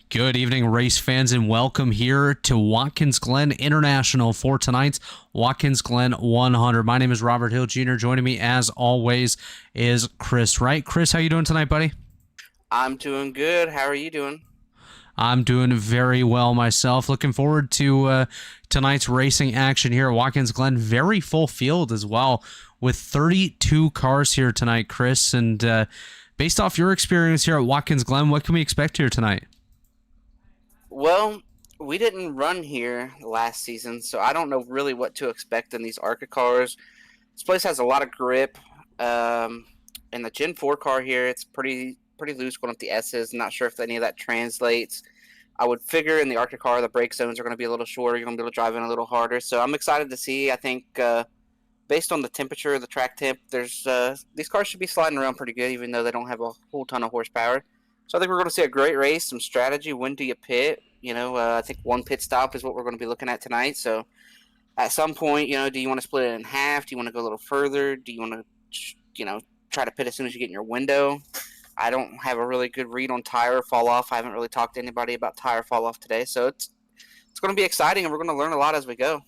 Good evening, race fans, and welcome here to Watkins Glen International for tonight's Watkins Glen 100. My name is Robert Hill Jr. Joining me, as always, is Chris Wright. Chris, how you doing tonight, buddy? I'm doing good. How are you doing? I'm doing very well myself. Looking forward to tonight's racing action here at Watkins Glen. Very full field as well, with 32 cars here tonight, Chris. And based off your experience here at Watkins Glen, what can we expect here tonight? Well, we didn't run here last season, so I don't know really what to expect in these ARCA cars. This place has a lot of grip. In the Gen 4 car here, it's pretty loose going up the S's. Not sure if any of that translates. I would figure in the ARCA car, the brake zones are going to be a little shorter. You're going to be able to drive in a little harder. So I'm excited to see. I think based on the temperature, the track temp, these cars should be sliding around pretty good, even though they don't have a whole ton of horsepower. So I think we're going to see a great race, some strategy. When do you pit? I think one pit stop is what we're going to be looking at tonight. So at some point, do you want to split it in half? Do you want to go a little further? Do you want to, try to pit as soon as you get in your window? I don't have a really good read on tire fall off. I haven't really talked to anybody about tire fall off today. So it's going to be exciting, and we're going to learn a lot as we go.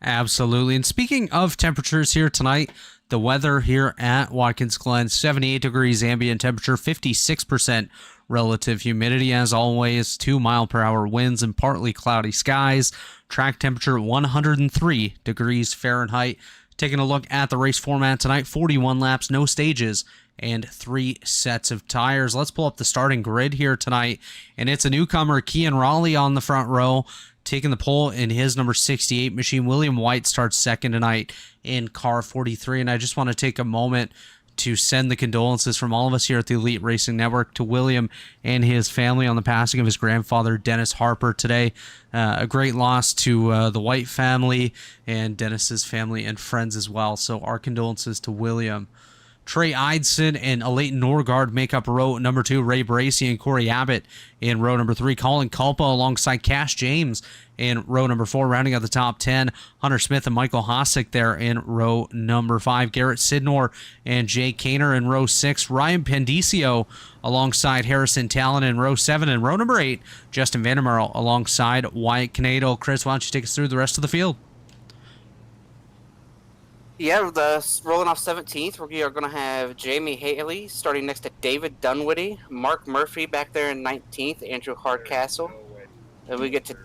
Absolutely. And speaking of temperatures here tonight, the weather here at Watkins Glen, 78 degrees ambient temperature, 56% relative humidity as always, 2-mile-per-hour winds and partly cloudy skies. Track temperature 103 degrees Fahrenheit. Taking a look at the race format tonight, 41 laps, no stages, and 3 sets of tires. Let's pull up the starting grid here tonight, and it's a newcomer, Kian Raleigh, on the front row, taking the pole in his number 68 machine. William White starts second tonight in car 43, and I just want to take a moment to send the condolences from all of us here at the Elite Racing Network to William and his family on the passing of his grandfather, Dennis Harper, today. A great loss to the White family and Dennis's family and friends as well, so our condolences to William. Trey Eidson and Leighton Norgard make up row number 2. Ray Bracey and Corey Abbott in row number 3. Colin Culpa alongside Cash James in row number 4. Rounding out the top 10, Hunter Smith and Michael Hosick there in row number 5. Garrett Sidnor and Jay Kaner in row 6. Ryan Pendicio alongside Harrison Talon in row 7. And row number 8, Justin Vandermeer alongside Wyatt Canado. Chris, why don't you take us through the rest of the field? Yeah, rolling off 17th, we are going to have Jamie Haley starting next to David Dunwoody, Mark Murphy back there in 19th, Andrew Hardcastle. Then we get to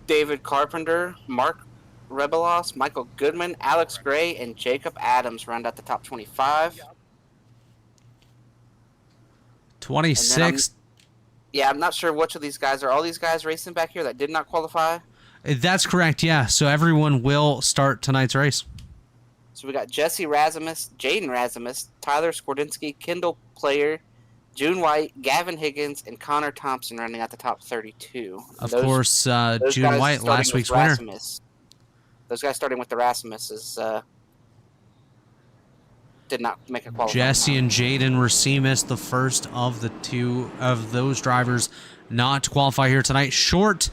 David Carpenter, Mark Rebelos, Michael Goodman, Alex Gray, and Jacob Adams round out the top 25. 26th. I'm not sure which of these guys are all these guys racing back here that did not qualify. That's correct, yeah. So everyone will start tonight's race. So we got Jesse Razimus, Jaden Razimus, Tyler Skordinsky, Kendall Player, June White, Gavin Higgins, and Connor Thompson running out the top 32. Of course, June White, last week's winner. Those guys starting with the Rasmuses did not make a qualifying. Jesse and Jaden Razimus, the first of the two of those drivers not to qualify here tonight. Short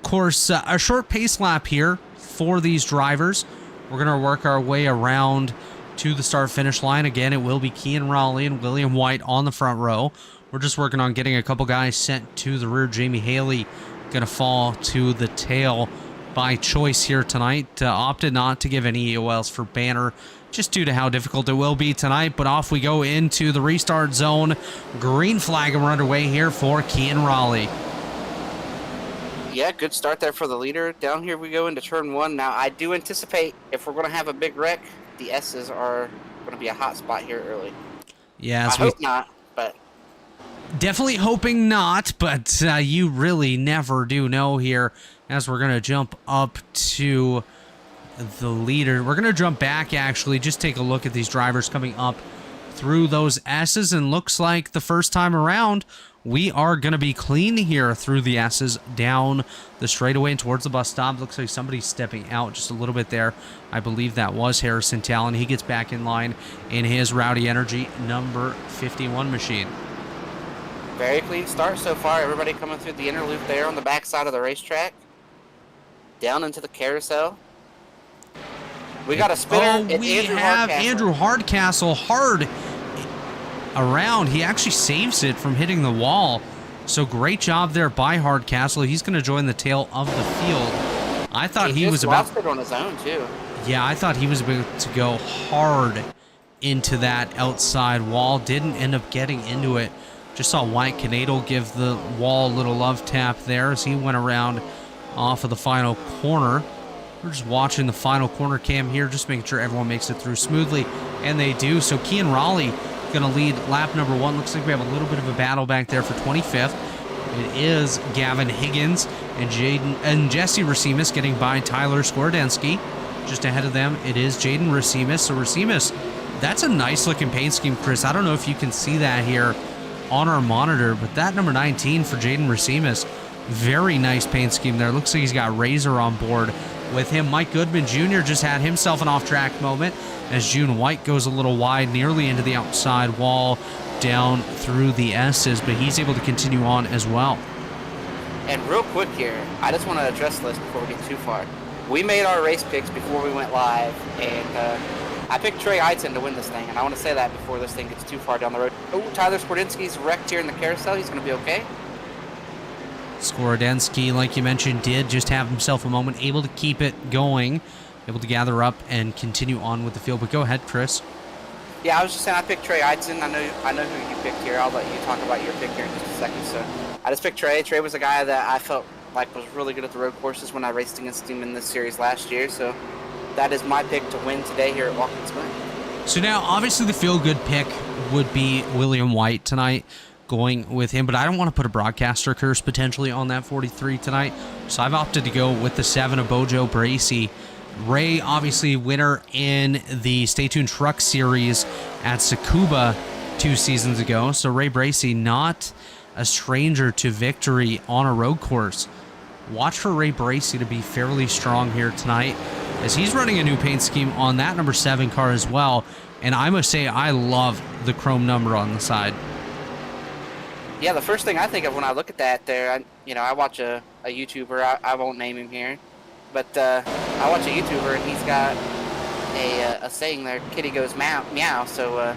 course, a short pace lap here for these drivers. We're going to work our way around to the start-finish line. Again, it will be Kian Raleigh and William White on the front row. We're just working on getting a couple guys sent to the rear. Jamie Haley going to fall to the tail by choice here tonight. Opted not to give any EOLs for Banner, just due to how difficult it will be tonight. But off we go into the restart zone. Green flag, and we're underway here for Kian Raleigh. Yeah, good start there for the leader. Down here we go into turn 1. Now, I do anticipate if we're going to have a big wreck, the S's are going to be a hot spot here early. Yeah, I hope not, but... Definitely hoping not, but you really never do know here. As we're going to jump up to the leader. We're going to jump back, actually, just take a look at these drivers coming up through those S's, and looks like the first time around, we are going to be clean here through the S's, down the straightaway and towards the bus stop. Looks like somebody's stepping out just a little bit there. I believe that was Harrison Talon. He gets back in line in his Rowdy Energy number 51 machine. Very clean start so far. Everybody coming through the inner loop there on the backside of the racetrack. Down into the carousel. We got a spinner. Oh, we have Andrew Hardcastle hard around. He actually saves it from hitting the wall. So great job there by Hardcastle. He's going to join the tail of the field. I thought he was about lost it on his own too. Yeah, I thought he was about to go hard into that outside wall. Didn't end up getting into it. Just saw White Canado give the wall a little love tap there as he went around off of the final corner. We're just watching the final corner cam here, just making sure everyone makes it through smoothly, and they do. So Kean Raleigh going to lead lap number 1. Looks like we have a little bit of a battle back there for 25th. It is Gavin Higgins and Jesse Racimus getting by Tyler Skordensky. Just ahead of them, it is Jaden Racimus. So Racimus, that's a nice looking paint scheme, Chris. I don't know if you can see that here on our monitor, but that number 19 for Jaden Racimus, very nice paint scheme there. Looks like he's got Razor on board with him. Mike Goodman Jr. just had himself an off-track moment as June White goes a little wide, nearly into the outside wall, down through the S's, but he's able to continue on as well. And real quick here, I just want to address this before we get too far. We made our race picks before we went live, and I picked Trey Eitzen to win this thing, and I want to say that before this thing gets too far down the road. Oh, Tyler Skordensky's wrecked here in the carousel. He's going to be okay. Skordensky, like you mentioned, did just have himself a moment, able to keep it going, able to gather up and continue on with the field. But go ahead, Chris. Yeah, I was just saying I picked Trey Eitzen. I know who you picked here. I'll let you talk about your pick here in just a second. So I just picked Trey. Trey was a guy that I felt like was really good at the road courses when I raced against him in this series last year. So that is my pick to win today here at Watkins Glen. So now, obviously, the feel-good pick would be William White tonight, going with him, but I don't want to put a broadcaster curse potentially on that 43 tonight, so I've opted to go with the 7 of Bojo Bracey. Ray, obviously, winner in the Stay Tuned Truck Series at Tsukuba 2 seasons ago, so Ray Bracey, not a stranger to victory on a road course. Watch for Ray Bracey to be fairly strong here tonight, as he's running a new paint scheme on that number 7 car as well, and I must say I love the chrome number on the side. Yeah, the first thing I think of when I look at that there, I watch a YouTuber, I won't name him here, but I watch a YouTuber and he's got a saying there, kitty goes meow, meow, so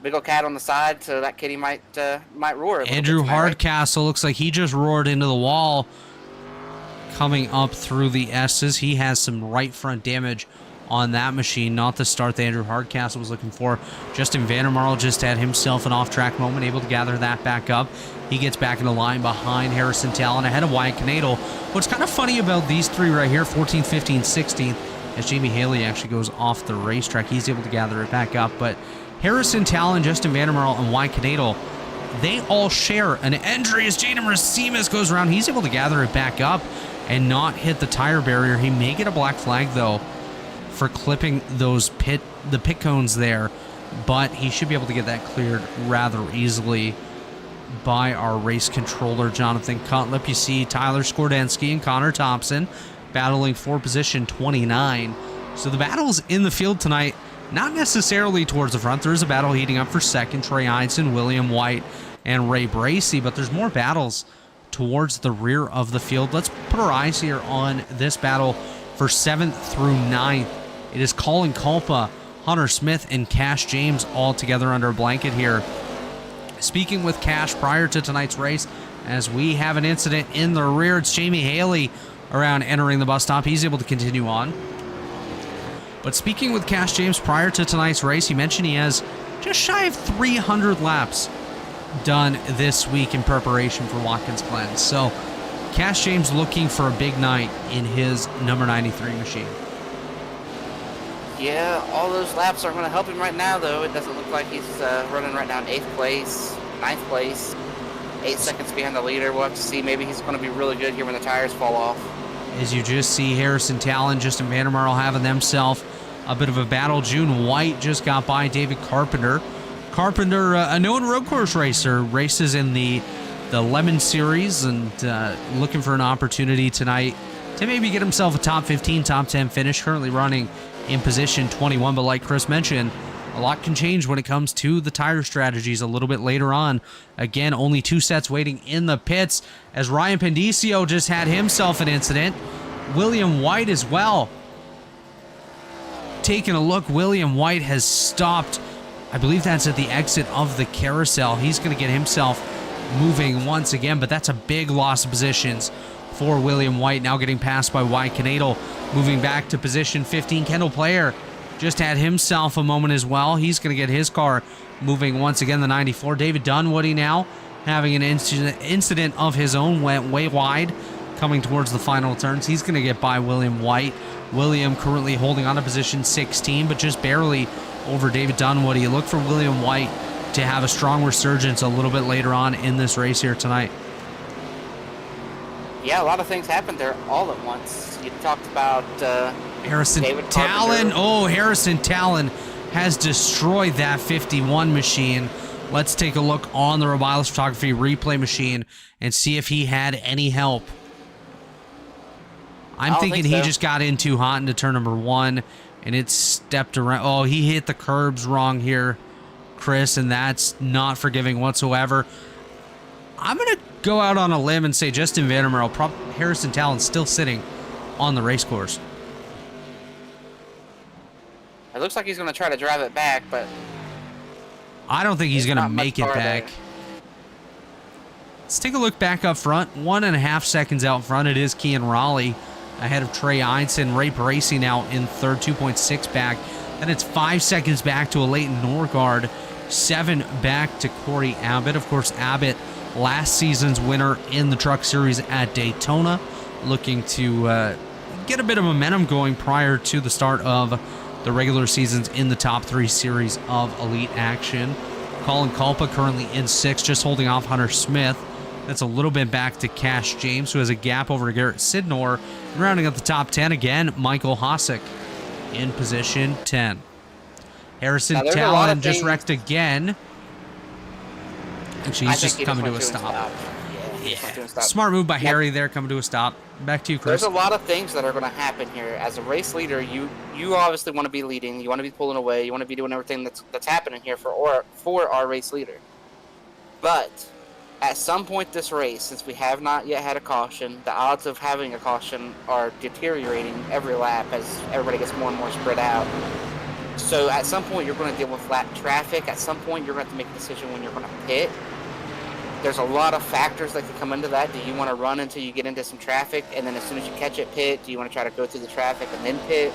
big old cat on the side, so that kitty might roar. Andrew Hardcastle looks like he just roared into the wall coming up through the S's. He has some right front damage on that machine, not the start that Andrew Hardcastle was looking for. Justin Vandermarl just had himself an off-track moment, able to gather that back up. He gets back in the line behind Harrison Talon, ahead of Wyatt Canadle. What's kind of funny about these three right here, 14th, 15th, 16th, as Jamie Haley actually goes off the racetrack, he's able to gather it back up. But Harrison Talon, Justin Vandermarl, and Wyatt Canadle, they all share an injury as Jaden Racimus goes around. He's able to gather it back up and not hit the tire barrier. He may get a black flag, though, for clipping those pit cones there, but he should be able to get that cleared rather easily by our race controller, Jonathan Cutlip. You see Tyler Skordensky and Connor Thompson battling for position 29. So the battles in the field tonight, not necessarily towards the front. There is a battle heating up for second, Trey Eitzen, William White, and Ray Bracey, but there's more battles towards the rear of the field. Let's put our eyes here on this battle for 7th through 9th. It is Colin Culpa, Hunter Smith, and Cash James all together under a blanket here. Speaking with Cash prior to tonight's race, as we have an incident in the rear, it's Jamie Haley around entering the bus stop. He's able to continue on. But speaking with Cash James prior to tonight's race, he mentioned he has just shy of 300 laps done this week in preparation for Watkins Glen. So Cash James looking for a big night in his number 93 machine. Yeah, all those laps aren't going to help him right now, though. It doesn't look like he's running right now in 8th place, 9th place, 8 seconds behind the leader. We'll have to see. Maybe he's going to be really good here when the tires fall off. As you just see Harrison Talon, Justin Vandermarl having themselves a bit of a battle. June White just got by David Carpenter. Carpenter, a known road course racer, races in the Lemon Series and looking for an opportunity tonight to maybe get himself a top 15, top 10 finish, currently running in position 21. But like Chris mentioned, a lot can change when it comes to the tire strategies a little bit later on. Again, only 2 sets waiting in the pits as Ryan Pendicio just had himself an incident. William White as well. Taking a look, William White has stopped. I believe that's at the exit of the carousel. He's going to get himself moving once again, but that's a big loss of positions for William White. Now getting passed by Wyatt Canadal, moving back to position 15. Kendall Player just had himself a moment as well. He's going to get his car moving once again, the 94. David Dunwoody now having an incident of his own, went way wide coming towards the final turns. He's going to get by William White. William currently holding on to position 16, but just barely over David Dunwoody. Look for William White to have a strong resurgence a little bit later on in this race here tonight. Yeah, a lot of things happened there all at once. You talked about Harrison David Talon. Carpenter. Oh, Harrison Talon has destroyed that 51 machine. Let's take a look on the Robiles Photography replay machine and see if he had any help. I'm thinking he just got in too hot into turn number 1, and it stepped around. Oh, he hit the curbs wrong here, Chris, and that's not forgiving whatsoever. I'm going to go out on a limb and say Justin Vandermeer, Harrison Talon still sitting on the race course. It looks like he's going to try to drive it back, but I don't think he's going to make it back. Let's take a look back up front. 1.5 seconds out front. It is Kean Raleigh ahead of Trey Einstein. Ray Bracey now in third, 2.6 back. Then it's 5 seconds back to a Leighton Norgard. 7 back to Corey Abbott. Of course, Abbott, last season's winner in the Truck Series at Daytona, looking to get a bit of momentum going prior to the start of the regular seasons in the top 3 series of Elite action. Colin Culpa currently in 6th, just holding off Hunter Smith. That's a little bit back to Cash James, who has a gap over to Garrett Sidnor. And rounding up the top 10 again, Michael Hossack in position 10. Harrison Talon just wrecked again. Actually, he's just coming to a stop. Yeah. Smart move by Harry there, coming to a stop. Back to you, Chris. There's a lot of things that are going to happen here. As a race leader, you obviously want to be leading. You want to be pulling away. You want to be doing everything that's happening here for our race leader. But at some point this race, since we have not yet had a caution, the odds of having a caution are deteriorating every lap as everybody gets more and more spread out. So at some point you're going to deal with flat traffic. At some point you're going to have to make a decision when you're going to pit. There's a lot of factors that could come into that. Do you want to run until you get into some traffic, and then as soon as you catch it, pit? Do you want to try to go through the traffic and then pit?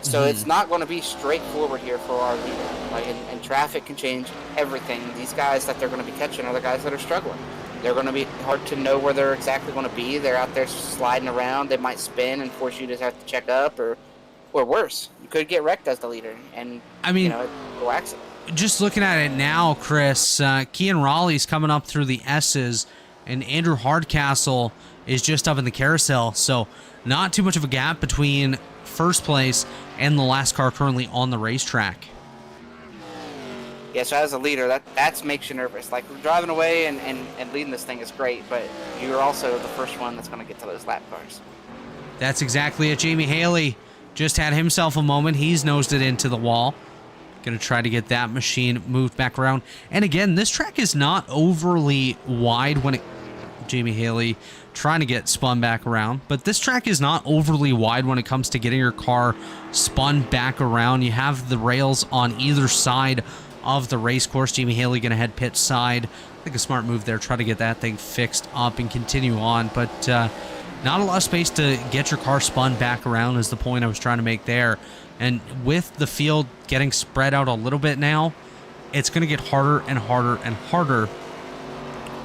So it's not going to be straightforward here for our leader. And traffic can change everything. These guys that they're going to be catching are the guys that are struggling. They're going to be hard to know where they're exactly going to be. They're out there sliding around. They might spin and force you to have to check up, or worse, you could get wrecked as the leader and go accident. Just looking at it now, Chris, Kean Raleigh's coming up through the S's, and Andrew Hardcastle is just up in the carousel. So not too much of a gap between first place and the last car currently on the racetrack. Yeah, so as a leader, that makes you nervous. Like, driving away and leading this thing is great, but you're also the first one that's going to get to those lap cars. That's exactly it. Jamie Haley just had himself a moment. He's nosed it into the wall. Going to try to get that machine moved back around. And again, this track is not overly wide when it... Jamie Haley trying to get spun back around. But this track is not overly wide when it comes to getting your car spun back around. You have the rails on either side of the race course. Jamie Haley going to head pit side. I think a smart move there. Try to get that thing fixed up and continue on. But not a lot of space to get your car spun back around is the point I was trying to make there. And with the field getting spread out a little bit now, it's going to get harder and harder and harder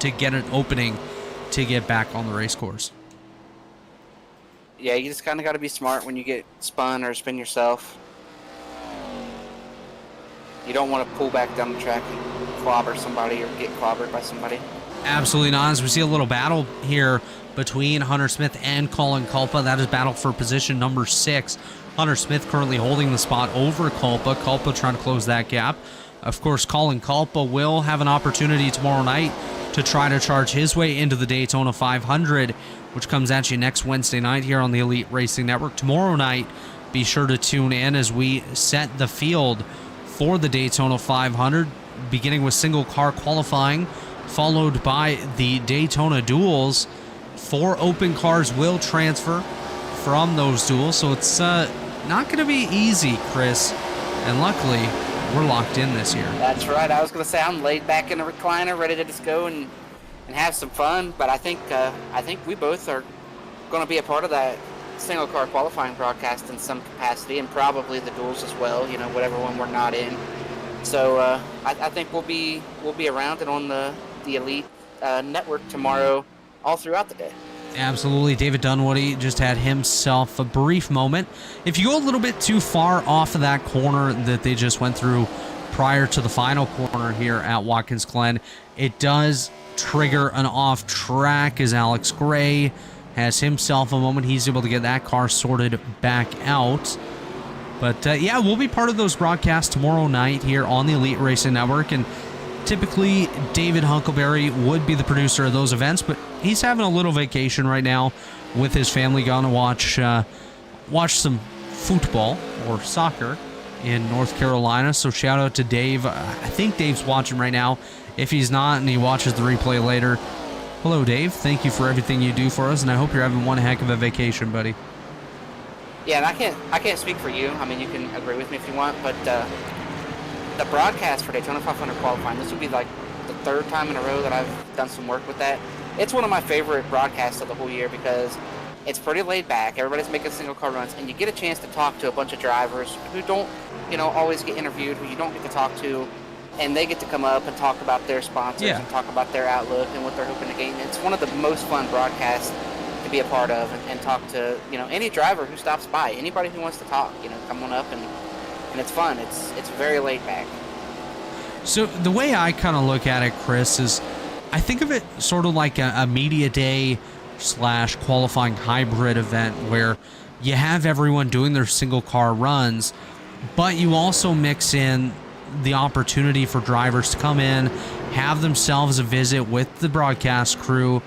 to get an opening to get back on the race course. Yeah, you just kind of got to be smart when you get spun or spin yourself. You don't want to pull back down the track and clobber somebody or get clobbered by somebody. Absolutely not. As we see a little battle here between Hunter Smith and Colin Culpa. That is battle for position number 6. Hunter Smith currently holding the spot over Culpa. Culpa trying to close that gap. Of course, Colin Culpa will have an opportunity tomorrow night to try to charge his way into the Daytona 500, which comes at you next Wednesday night here on the Elite Racing Network. Tomorrow night, be sure to tune in as we set the field for the Daytona 500, beginning with single car qualifying, followed by the Daytona duels. 4 open cars will transfer from those duels, so it's not going to be easy, Chris. And luckily, we're locked in this year. That's right. I was going to say I'm laid back in a recliner, ready to just go and and have some fun. But I think we both are going to be a part of that single car qualifying broadcast in some capacity, and probably the duels as well. Whatever one we're not in. So I think we'll be around and on the Elite network tomorrow, all throughout the day. Absolutely. David Dunwoody just had himself a brief moment. If you go a little bit too far off of that corner that they just went through prior to the final corner here at Watkins Glen, it does trigger an off track as Alex Gray has himself a moment. He's able to get that car sorted back out. But yeah, we'll be part of those broadcasts tomorrow night here on the Elite Racing Network. And typically, David Hunkleberry would be the producer of those events, but he's having a little vacation right now with his family, going to watch some football or soccer in North Carolina. So shout out to Dave. I think Dave's watching right now. If he's not and he watches the replay later, hello, Dave. Thank you for everything you do for us, and I hope you're having one heck of a vacation, buddy. Yeah, and I can't speak for you. I mean, you can agree with me if you want, but the broadcast for Daytona 500 qualifying, this would be like the third time in a row that I've done some work with that. It's one of my favorite broadcasts of the whole year because it's pretty laid back. Everybody's making single car runs, and you get a chance to talk to a bunch of drivers who don't, always get interviewed, who you don't get to talk to, and they get to come up and talk about their sponsors and talk about their outlook and what they're hoping to gain. It's one of the most fun broadcasts to be a part of and talk to, any driver who stops by, anybody who wants to talk, come on up and it's fun. It's very laid back. So the way I kind of look at it, Chris, is I think of it sort of like a media day / qualifying hybrid event where you have everyone doing their single car runs, but you also mix in the opportunity for drivers to come in, have themselves a visit with the broadcast crew,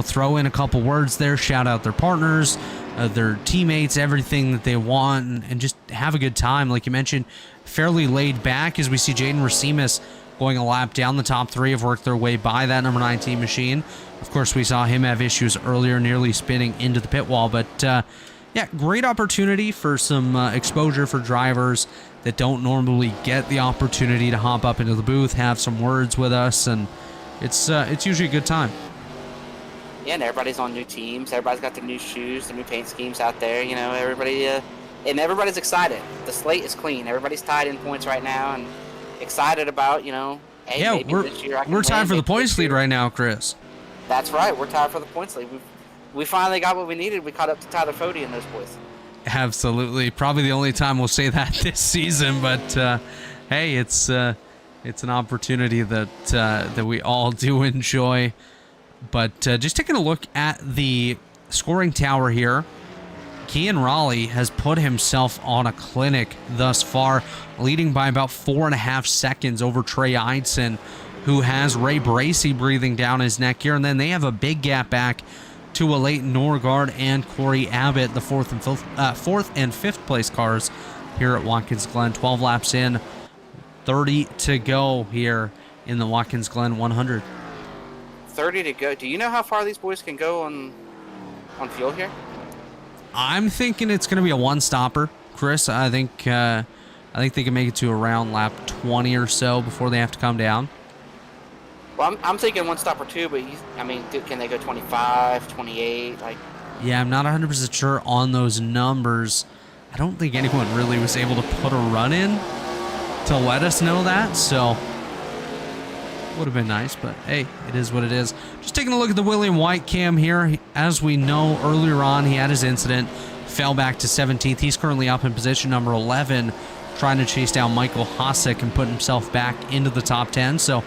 throw in a couple words there, shout out their partners, their teammates, everything that they want, and just have a good time. Like you mentioned, fairly laid back as we see Jaden Racimus going a lap down the top three, have worked their way by that number 19 machine. Of course, we saw him have issues earlier, nearly spinning into the pit wall. But yeah, great opportunity for some exposure for drivers that don't normally get the opportunity to hop up into the booth, have some words with us, and it's usually a good time. Yeah, and everybody's on new teams. Everybody's got their new shoes, their new paint schemes out there. Everybody, and everybody's excited. The slate is clean. Everybody's tied in points right now and excited about, hey, yeah, maybe this year I can we're tied win, for the points lead right now, Chris. That's right. We're tied for the points lead. We finally got what we needed. We caught up to Tyler Fody and those boys. Absolutely. Probably the only time we'll say that this season, but hey, it's an opportunity that we all do enjoy. But just taking a look at the scoring tower here, Kian Raleigh has put himself on a clinic thus far, leading by about 4.5 seconds over Trey Eidson, who has Ray Bracey breathing down his neck here. And then they have a big gap back to a Leighton Norgard and Corey Abbott, the fourth and fifth place cars here at Watkins Glen. 12 laps in, 30 to go here in the Watkins Glen 100. 30 to go. Do you know how far these boys can go on fuel here? I'm thinking it's going to be a one-stopper, Chris. I think they can make it to around lap 20 or so before they have to come down. Well, I'm thinking one stopper too, but can they go 25, 28? Yeah, I'm not 100% sure on those numbers. I don't think anyone really was able to put a run in to let us know that, so would have been nice, but hey, it is what it is. Just taking a look at the William White cam here. As we know, earlier on, he had his incident, fell back to 17th. He's currently up in position number 11, trying to chase down Michael Hosek and put himself back into the top 10. So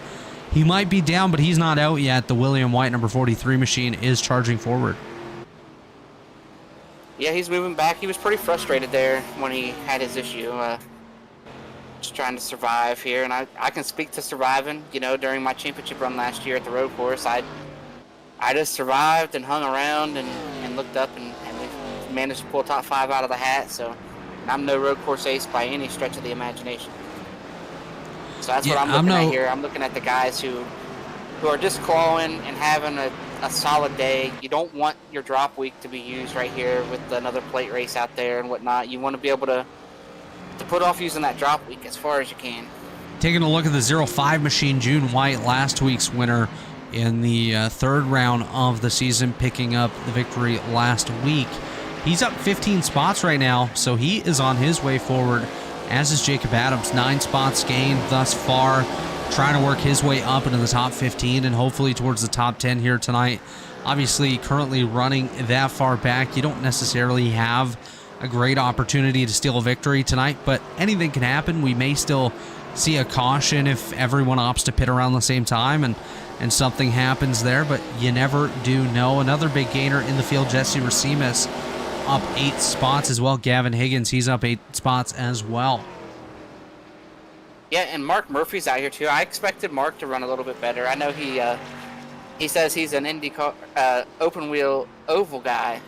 he might be down, but he's not out yet. The William White number 43 machine is charging forward. Yeah, he's moving back. He was pretty frustrated there when he had his issue. Just trying to survive here, and I can speak to surviving. During my championship run last year at the road course, I just survived and hung around and looked up and we managed to pull top 5 out of the hat. So I'm no road course ace by any stretch of the imagination. So that's what I'm looking at here. I'm looking at the guys who are just clawing and having a solid day. You don't want your drop week to be used right here with another plate race out there and whatnot. You want to be able to put off using that drop week as far as you can. Taking a look at the 05 machine, June White, last week's winner, in the third round of the season, picking up the victory last week. He's up 15 spots right now, so he is on his way forward, as is Jacob Adams. 9 spots gained thus far, trying to work his way up into the top 15 and hopefully towards the top 10 here tonight. Obviously, currently running that far back, you don't necessarily have a great opportunity to steal a victory tonight, but anything can happen. We may still see a caution if everyone opts to pit around the same time and something happens there, but you never do know. Another big gainer in the field, Jesse Racimus, up 8 spots as well. Gavin Higgins, he's up 8 spots as well. Yeah, and Mark Murphy's out here too. I expected Mark to run a little bit better. I know he says he's an IndyCar open wheel oval guy.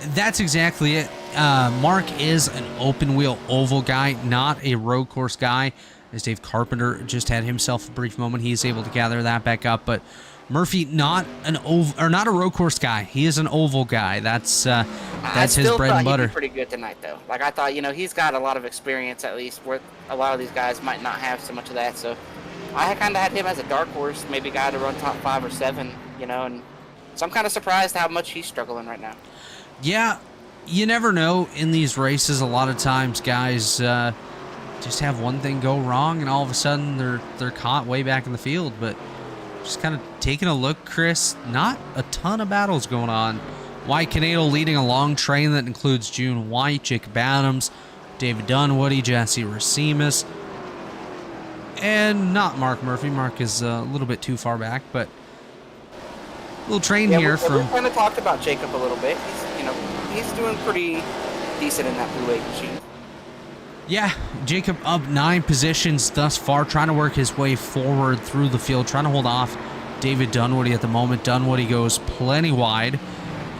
That's exactly it. Mark is an open wheel oval guy, not a road course guy. As Dave Carpenter just had himself a brief moment, he's able to gather that back up. But Murphy, not a road course guy. He is an oval guy. That's his bread and butter. He'd be pretty good tonight, though. Like, I thought, he's got a lot of experience, at least, where a lot of these guys might not have so much of that. So I kind of had him as a dark horse, maybe a guy to run top 5 or 7, and so I'm kind of surprised how much he's struggling right now. Yeah, you never know in these races. A lot of times guys just have one thing go wrong and all of a sudden they're caught way back in the field. But just kind of taking a look, Chris, not a ton of battles going on. Wright leading a long train that includes June White, Jacob Adams, David Dunwoody, Jesse Racimus, and not Mark Murphy. Mark is a little bit too far back, but little train here from... We kind of talked about Jacob a little bit. He's doing pretty decent in that Blue 8 machine. Yeah, Jacob up 9 positions thus far, trying to work his way forward through the field, trying to hold off David Dunwoody at the moment. Dunwoody goes plenty wide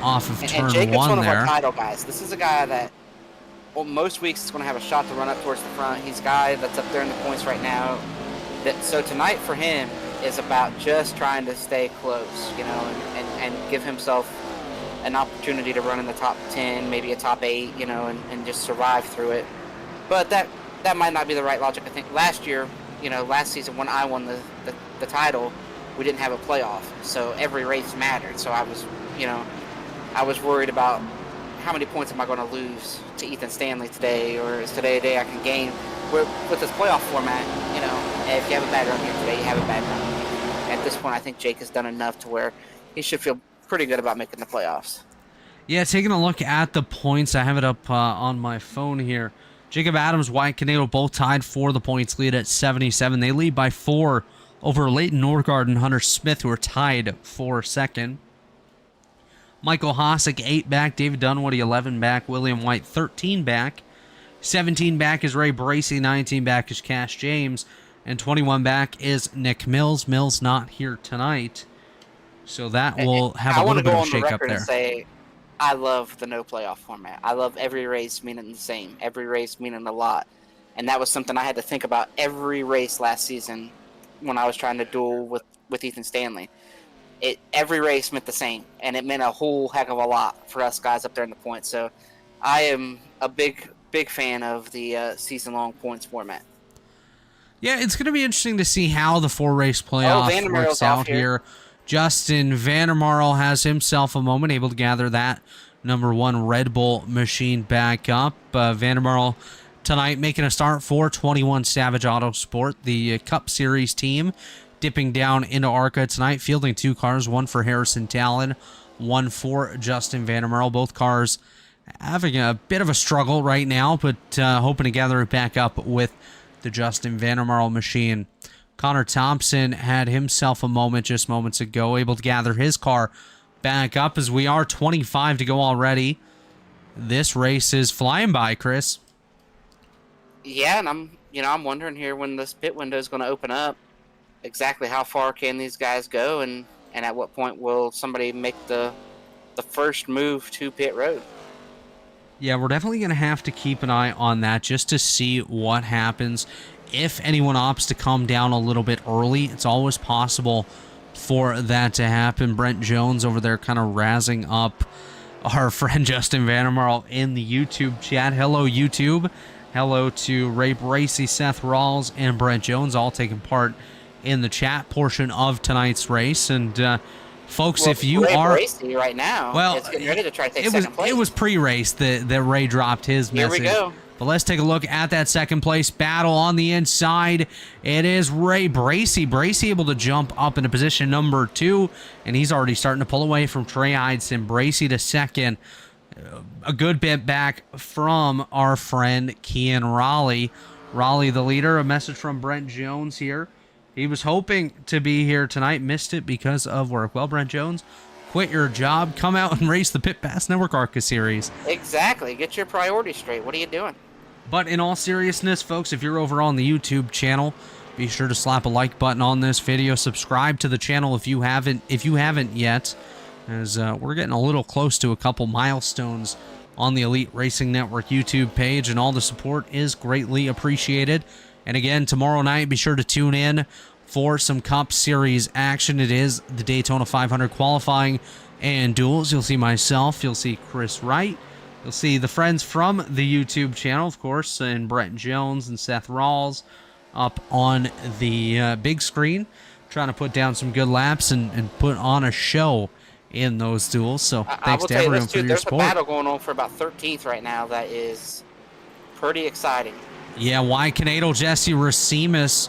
off of turn 1 there. And Jacob's one of our title guys. This is a guy that, most weeks is going to have a shot to run up towards the front. He's a guy that's up there in the points right now. So tonight for him is about just trying to stay close, and give himself an opportunity to run in the top 10, maybe a top 8, and just survive through it. But that might not be the right logic. I think last season when I won the title, we didn't have a playoff, so every race mattered. So I was worried about how many points am I going to lose to Ethan Stanley today, or is today a day I can gain? With this playoff format, if you have a bad run here today, you have a bad run. At this point, I think Jake has done enough to where he should feel pretty good about making the playoffs. Yeah, taking a look at the points, I have it up on my phone here. Jacob Adams, Wyatt Canado both tied for the points lead at 77. They lead by 4 over Leighton Norgard and Hunter Smith, who are tied for second. Michael Hossack, 8 back. David Dunwoody, 11 back. William White, 13 back. 17 back is Ray Bracey. 19 back is Cash James. And 21 back is Nick Mills. Mills not here tonight, so that will have a little bit of a shake-up there. And say, I love the no playoff format. I love every race meaning the same. Every race meaning a lot. And that was something I had to think about every race last season when I was trying to duel with Ethan Stanley. Every race meant the same, and it meant a whole heck of a lot for us guys up there in the points. So I am a big fan of the season-long points format. Yeah, it's going to be interesting to see how the 4-race playoff works out here. Justin Vandermarl has himself a moment, able to gather that number 1 Red Bull machine back up. Vandermarl tonight making a start for 21 Savage Autosport, the Cup Series team, dipping down into ARCA tonight, fielding 2 cars, one for Harrison Talon, one for Justin Vandermarl. Both cars having a bit of a struggle right now, but hoping to gather it back up with the Justin Vandermarl machine. Connor Thompson had himself a moment just moments ago, able to gather his car back up as we are 25 to go already. This race is flying by, Chris. Yeah, and I'm wondering here when this pit window is going to open up, exactly how far can these guys go, and at what point will somebody make the first move to pit road? Yeah, we're definitely going to have to keep an eye on that just to see what happens. If anyone opts to come down a little bit early, it's always possible for that to happen. Brent Jones over there kind of razzing up our friend Justin Vandermarl in the YouTube chat. Hello, YouTube. Hello to Ray Bracey, Seth Rawls, and Brent Jones, all taking part in the chat portion of tonight's race. And folks, Well, if you Ray are Bracey right now, well, it's getting ready to try to take it was second place. it was pre-race that Ray dropped his Here message. we go. But let's take a look at that second place battle on the inside. It is Ray Bracey. Bracey able to jump up into position number 2, and he's already starting to pull away from Trey Eidson. Bracey to second. A good bit back from our friend Kian Raleigh. Raleigh the leader. A message from Brent Jones here. He was hoping to be here tonight, missed it because of work. Well, Brent Jones, quit your job, come out and race the Pit Pass Network ARCA series. Exactly. Get your priorities straight. What are you doing? But in all seriousness, folks, if you're over on the YouTube channel, be sure to slap a like button on this video. Subscribe to the channel if you haven't yet, as we're getting a little close to a couple milestones on the Elite Racing Network YouTube page, and all the support is greatly appreciated. And again, tomorrow night, be sure to tune in for some Cup Series action. It is the Daytona 500 qualifying and duels. You'll see myself, you'll see Chris Wright, you'll see the friends from the YouTube channel, of course, and Brett Jones and Seth Rawls up on the big screen, trying to put down some good laps and put on a show in those duels. So thanks to everyone for your support. There's a battle going on for about 13th right now that is pretty exciting. Yeah, Y Canado, Jesse Racimus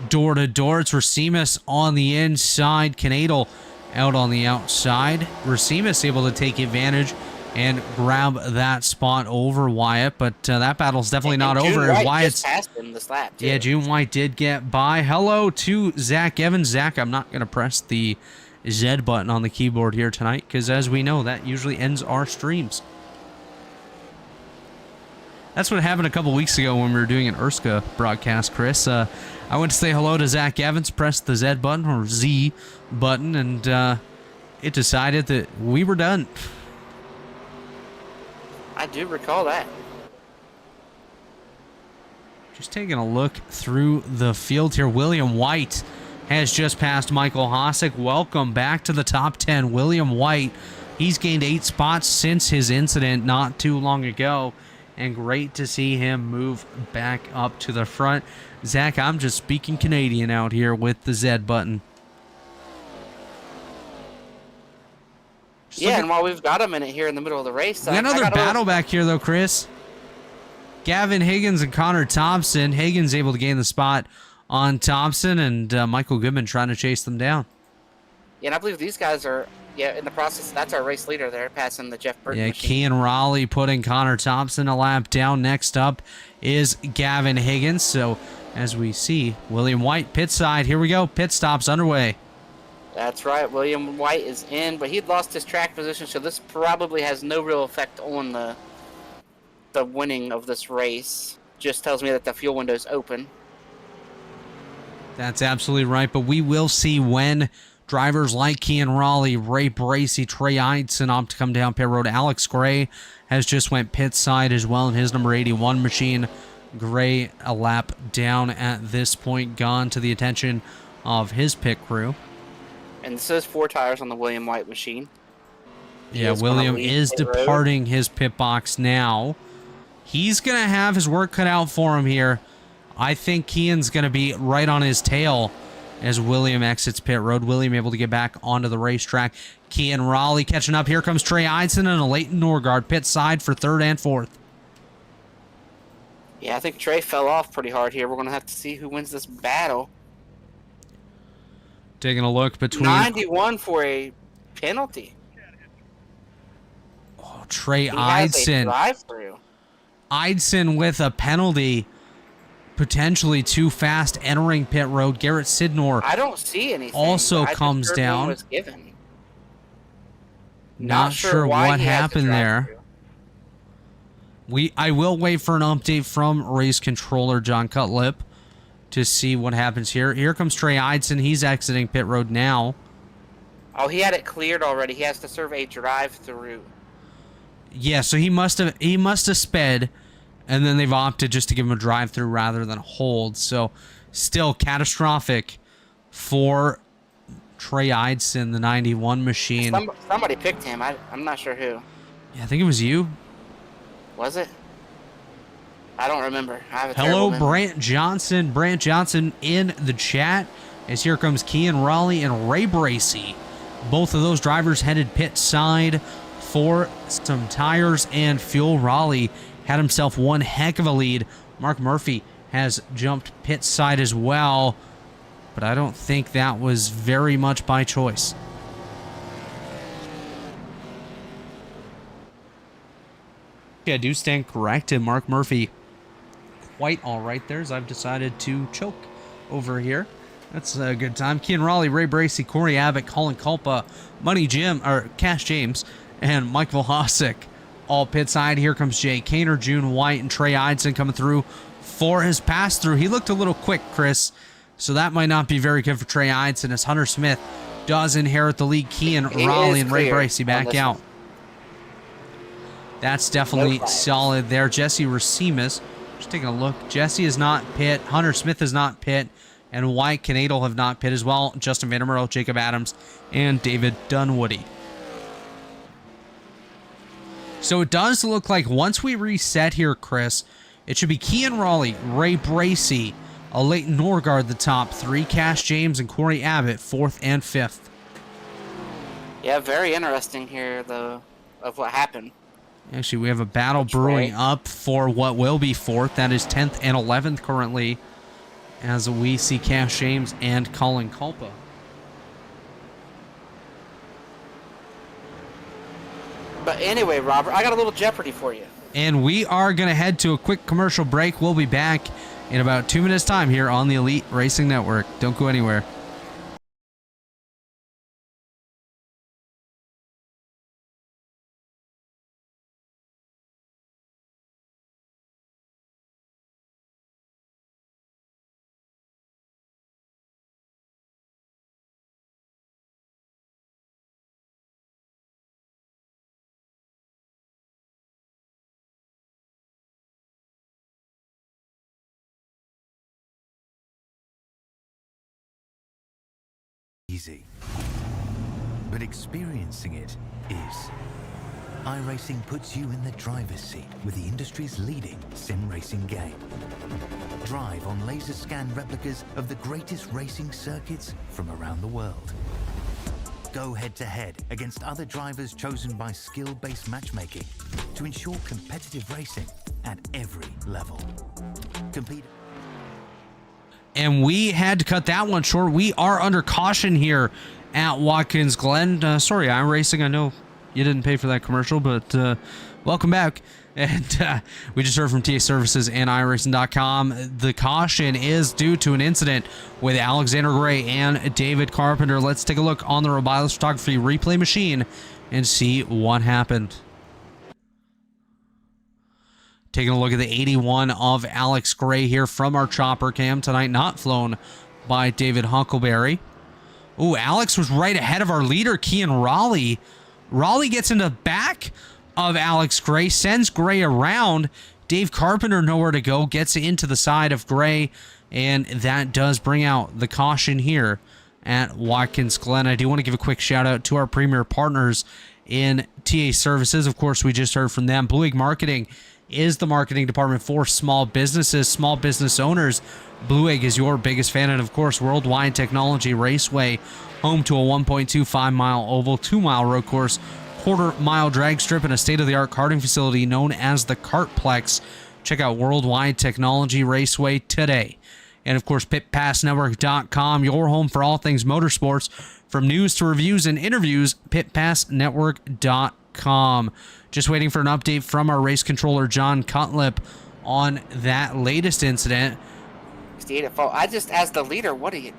door to door. It's Racimus on the inside, Canado out on the outside. Racimus able to take advantage and grab that spot over Wyatt, but that battle's definitely not over. Wyatt's passed him this lap, too. Yeah, June White did get by. Hello to Zach Evans. Zach, I'm not going to press the Z button on the keyboard here tonight, because as we know, that usually ends our streams. That's what happened a couple weeks ago when we were doing an ARCA broadcast, Chris. I went to say hello to Zach Evans, pressed the Z button, or Z button, and it decided that we were done. I do recall that. Just taking a look through the field here. William White has just passed Michael Hossack. Welcome back to the top 10. William White, he's gained 8 spots since his incident not too long ago, and great to see him move back up to the front. Zach, I'm just speaking Canadian out here with the Z button. Yeah, and while we've got a minute here in the middle of the race, we got another battle back here, though, Chris. Gavin Higgins and Connor Thompson. Higgins able to gain the spot on Thompson, and Michael Goodman trying to chase them down. Yeah, and I believe these guys are, in the process. That's our race leader there, passing the Jeff Burton Yeah, machine. Kian Raleigh putting Connor Thompson a lap down. Next up is Gavin Higgins. So, as we see, William White pit side. Here we go. Pit stops underway. That's right. William White is in, but he'd lost his track position, so this probably has no real effect on the winning of this race. Just tells me that the fuel window is open. That's absolutely right, but we will see when drivers like Kian Raleigh, Ray Bracey, Trey Eidson opt to come down pit road. Alex Gray has just went pit side as well in his number 81 machine. Gray a lap down at this point, gone to the attention of his pit crew. And this is 4 tires on the William White machine. Yeah, William is departing his pit box now. He's going to have his work cut out for him here. I think Kian's going to be right on his tail as William exits pit road. William able to get back onto the racetrack. Kian Raleigh catching up. Here comes Trey Eidson and a Leighton Norgard pit side for 3rd and 4th. Yeah, I think Trey fell off pretty hard here. We're going to have to see who wins this battle. Taking a look between 91 for a penalty. Oh, Trey He has a Eidson. drive-through. Eidson with a penalty. Potentially too fast entering pit road. Garrett Sidnor I don't see anything. also I just comes heard down. one was given. Not sure why what he has the happened there. drive-through. I will wait for an update from race controller John Cutlip to see what happens here. Here comes Trey Eidson. He's exiting pit road now. Oh, he had it cleared already. He has to serve a drive-through. Yeah, so he must have sped, and then they've opted just to give him a drive-through rather than a hold. So, still catastrophic for Trey Eidson, the 91 machine. Somebody picked him. I'm not sure who. Yeah, I think it was you. Was it? I don't remember. I have a Hello, terrible memory. Brant Johnson. Brant Johnson in the chat. as here comes Kean Raleigh and Ray Bracey. Both of those drivers headed pit side for some tires and fuel. Raleigh had himself one heck of a lead. Mark Murphy has jumped pit side as well, but I don't think that was very much by choice. Yeah, I do stand corrected. Mark Murphy quite all right there, as I've decided to choke over here. That's a good time. Kean Raleigh, Ray Bracey, Corey Abbott, Colin Culpa, Money Jim, or Cash James, and Mike Vlasic all pit side. Here comes Jay Kaner, June White, and Trey Eidson coming through for his pass through. He looked a little quick, Chris, so that might not be very good for Trey Eidson, as Hunter Smith does inherit the lead. Kean Raleigh and Ray Bracey back out. That's definitely solid there. Jesse Racimus, just taking a look. Jesse is not pit. Hunter Smith is not pit. And White Canadal have not pit as well. Justin Vandermeer, Jacob Adams, and David Dunwoody. So it does look like once we reset here, Chris, it should be Kean Raleigh, Ray Bracey, Leighton Norgard, the top three, Cash James, and Corey Abbott, 4th and 5th. Yeah, very interesting here, though, of what happened. Actually, we have a battle brewing up for what will be 4th. That is 10th and 11th currently, as we see Cash James and Colin Culpa. But anyway, Robert, I got a little Jeopardy for you. And we are going to head to a quick commercial break. We'll be back in about 2 minutes' time here on the Elite Racing Network. Don't go anywhere. Easy, but experiencing it is. iRacing puts you in the driver's seat with the industry's leading sim racing game. Drive on laser scan replicas of the greatest racing circuits from around the world. Go head to head against other drivers chosen by skill-based matchmaking to ensure competitive racing at every level. Compete. And we had to cut that one short. We are under caution here at Watkins Glen. Sorry, iRacing, I know you didn't pay for that commercial, but welcome back. And we just heard from TA Services and iRacing.com. The caution is due to an incident with Alexander Gray and David Carpenter. Let's take a look on the Robiles Photography replay machine and see what happened. Taking a look at the 81 of Alex Gray here from our chopper cam tonight, not flown by David Huckleberry. Ooh, Alex was right ahead of our leader, Kean Raleigh. Raleigh gets in the back of Alex Gray, sends Gray around. Dave Carpenter nowhere to go, gets into the side of Gray, and that does bring out the caution here at Watkins Glen. I do want to give a quick shout out to our premier partners in TA Services. Of course, we just heard from them. Blue Egg Marketing is the marketing department for small businesses, small business owners. Blue Egg is your biggest fan, and of course, Worldwide Technology Raceway, home to a 1.25-mile oval, 2-mile road course, quarter-mile drag strip, and a state-of-the-art karting facility known as the Kartplex. Check out Worldwide Technology Raceway today. And of course, pitpassnetwork.com, your home for all things motorsports, from news to reviews and interviews, pitpassnetwork.com. Just waiting for an update from our race controller, John Cutlip, on that latest incident. 68 at fault. I just, as the leader, what do you...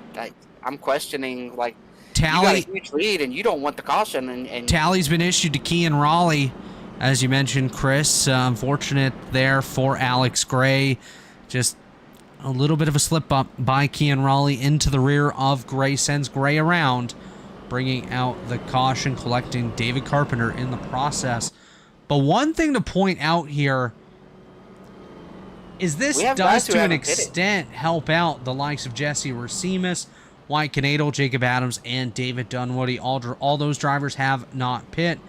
I'm questioning, like, Tally, you got a huge lead and you don't want the caution. And tally's been issued to Kean Raleigh, as you mentioned, Chris. Unfortunate there for Alex Gray. Just a little bit of a slip up by Kean Raleigh into the rear of Gray, sends Gray around, bringing out the caution, collecting David Carpenter in the process. But one thing to point out here is this does to an extent help out the likes of Jesse Racimus, White Canadal, Jacob Adams, and David Dunwoody. All those drivers have not pit,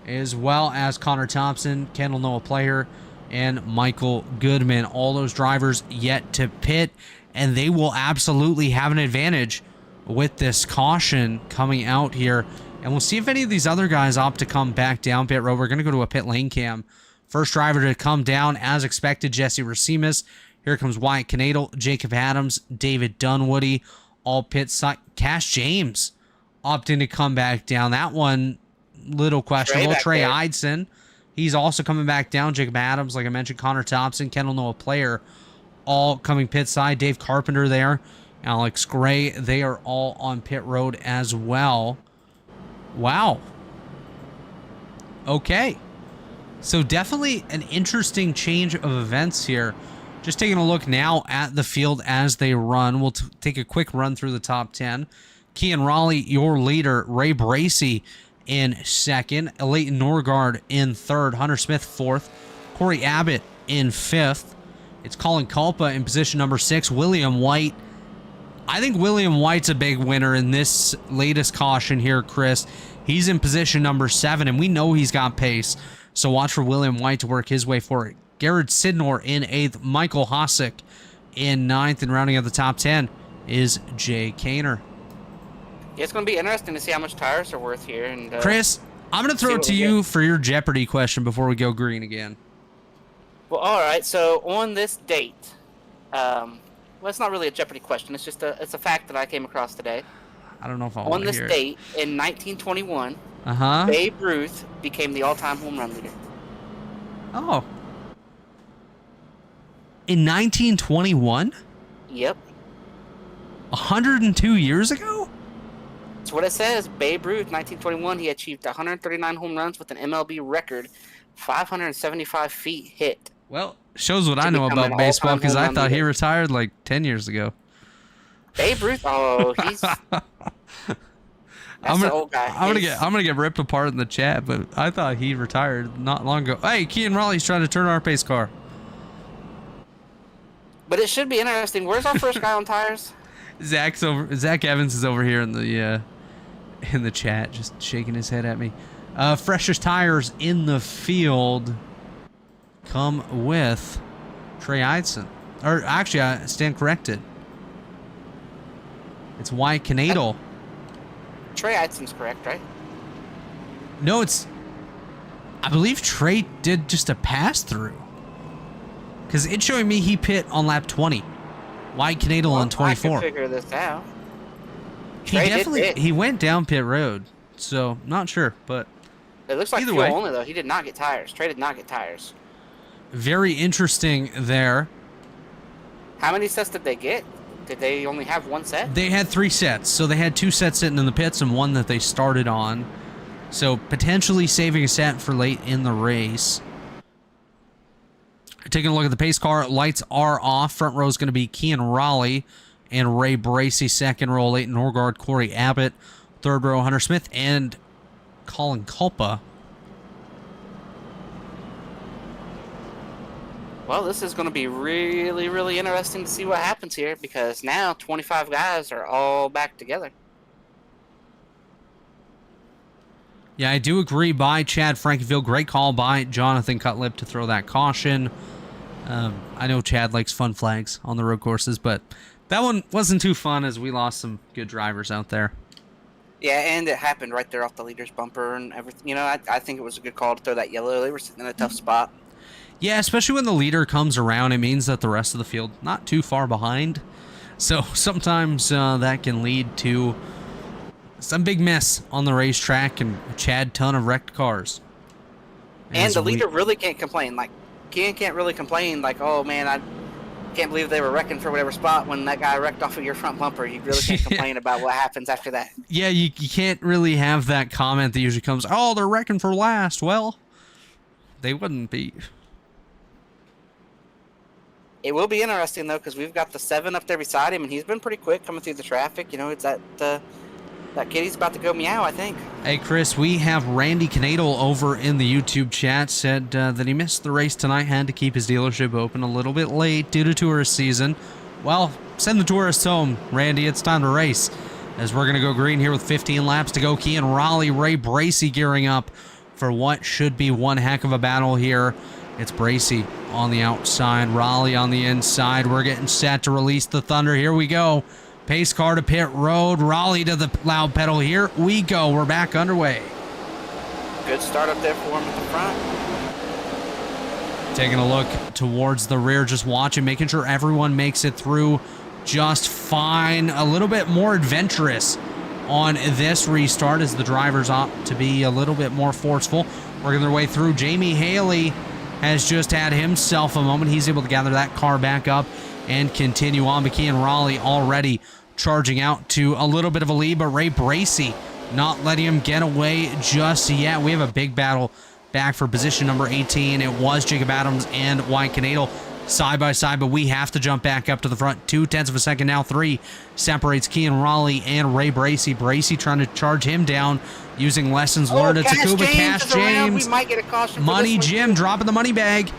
as well as Connor Thompson, Kendall Noah Player, and Michael Goodman. All those drivers yet to pit, and they will absolutely have an advantage with this caution coming out here. And we'll see if any of these other guys opt to come back down pit road. We're going to go to a pit lane cam. First driver to come down, as expected, Jesse Racimus. Here comes Wyatt Knadel, Jacob Adams, David Dunwoody, all pit side. Cash James opting to come back down. That one, little questionable. Trey Eidson, he's also coming back down. Jacob Adams, like I mentioned, Connor Thompson, Kendall Noah Player, all coming pit side. Dave Carpenter there, Alex Gray, they are all on pit road as well. Wow. Okay. So definitely an interesting change of events here. Just taking a look now at the field as they run. We'll take a quick run through the top 10. Kean Raleigh, your leader. Ray Bracey in second. Leighton Norgard in third. Hunter Smith fourth. Corey Abbott in fifth. It's Colin Culpa in position number 6. William White. I think William White's a big winner in this latest caution here, Chris. He's in position number 7, and we know he's got pace. So watch for William White to work his way for it. Garrett Sidnor in 8th. Michael Hosick in 9th. And rounding out the top 10 is Jay Kaner. Yeah, it's going to be interesting to see how much tires are worth here. And Chris, I'm going to throw it to you for your Jeopardy question before we go green again. Well, all right. So on this date, well, it's not really a Jeopardy question. It's just it's a fact that I came across today. I don't know if I want to hear it. On this date, in 1921, Uh-huh. Babe Ruth became the all-time home run leader. Oh. In 1921? Yep. 102 years ago? That's what it says. Babe Ruth, 1921, he achieved 139 home runs with an MLB record, 575 feet hit. Well, shows what I know about baseball, because I thought he retired like 10 years ago. Babe Ruth? Oh, he's... That's the old guy. I'm gonna get ripped apart in the chat, but I thought he retired not long ago. Hey, Kean Raleigh's trying to turn our pace car. But it should be interesting. Where's our first guy on tires? Zach Evans is over here in the chat, just shaking his head at me. Freshest tires in the field come with Trey Eidson. Or actually, I stand corrected. It's Wyatt Knadel. Trey Eidson's correct, right? No, I believe Trey did just a pass through. Because it's showing me he pit on lap 20. Wyatt Knadel on 24. I can figure this out. He went down pit road. So, not sure, but it looks like either fuel way, only, though. He did not get tires. Trey did not get tires. Very interesting there. How many sets did they get? Did they only have one set? They had 3 sets. So they had 2 sets sitting in the pits and 1 that they started on. So potentially saving a set for late in the race. Taking a look at the pace car, lights are off. Front row is going to be Kean Raleigh and Ray Bracey. Second row, Leighton Norgard, Corey Abbott. Third row, Hunter Smith and Colin Culpa. Well, this is going to be really, really interesting to see what happens here, because now 25 guys are all back together. Yeah, I do agree by Chad Frankenfield. Great call by Jonathan Cutlip to throw that caution. I know Chad likes fun flags on the road courses, but that one wasn't too fun as we lost some good drivers out there. Yeah, and it happened right there off the leader's bumper and everything. You know, I think it was a good call to throw that yellow. They were sitting in a tough spot. Yeah, especially when the leader comes around, it means that the rest of the field not too far behind. So sometimes that can lead to some big mess on the racetrack and a Chad ton of wrecked cars. And the leader really can't complain. Like, Kean can't really complain like, oh man, I can't believe they were wrecking for whatever spot when that guy wrecked off of your front bumper. You really can't complain about what happens after that. Yeah, you can't really have that comment that usually comes, oh, they're wrecking for last. Well, they wouldn't be. It will be interesting, though, because we've got the 7 up there beside him, and he's been pretty quick coming through the traffic. You know, it's that kitty's about to go meow, I think. Hey, Chris, we have Randy Knadel over in the YouTube chat, said that he missed the race tonight, had to keep his dealership open a little bit late due to tourist season. Well, send the tourists home, Randy. It's time to race. As we're going to go green here with 15 laps to go. Kean Raleigh, Ray Bracey gearing up for what should be one heck of a battle here. It's Bracey on the outside, Raleigh on the inside. We're getting set to release the thunder. Here we go. Pace car to pit road. Raleigh to the loud pedal. Here we go. We're back underway. Good start up there for him at the front. Taking a look towards the rear, just watching, making sure everyone makes it through just fine. A little bit more adventurous on this restart as the drivers opt to be a little bit more forceful, working their way through. Jamie Haley has just had himself a moment. He's able to gather that car back up and continue on. McKee and Raleigh already charging out to a little bit of a lead, but Ray Bracey not letting him get away just yet. We have a big battle back for position number 18. It was Jacob Adams and Wyatt Canadle side by side, but we have to jump back up to the front. 0.2 of a second, now 3, separates Kean Raleigh and Ray Bracey. Bracey trying to charge him down using lessons learned at Tacuba. Cash James, we might get a caution. Money Jim dropping the money bag.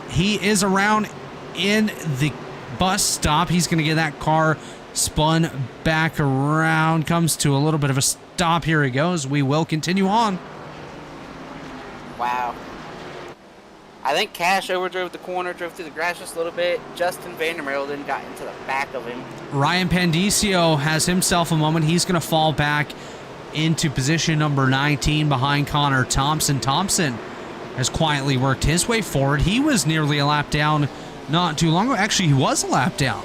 He is around in the bus stop. He's going to get that car spun back around. Comes to a little bit of a stop. Here he goes. We will continue on. Wow. I think Cash overdrove the corner, drove through the grass just a little bit. Justin Vandermeer then got into the back of him. Ryan Pandicio has himself a moment. He's going to fall back into position number 19 behind Connor Thompson. Thompson has quietly worked his way forward. He was nearly a lap down not too long ago. Actually, he was a lap down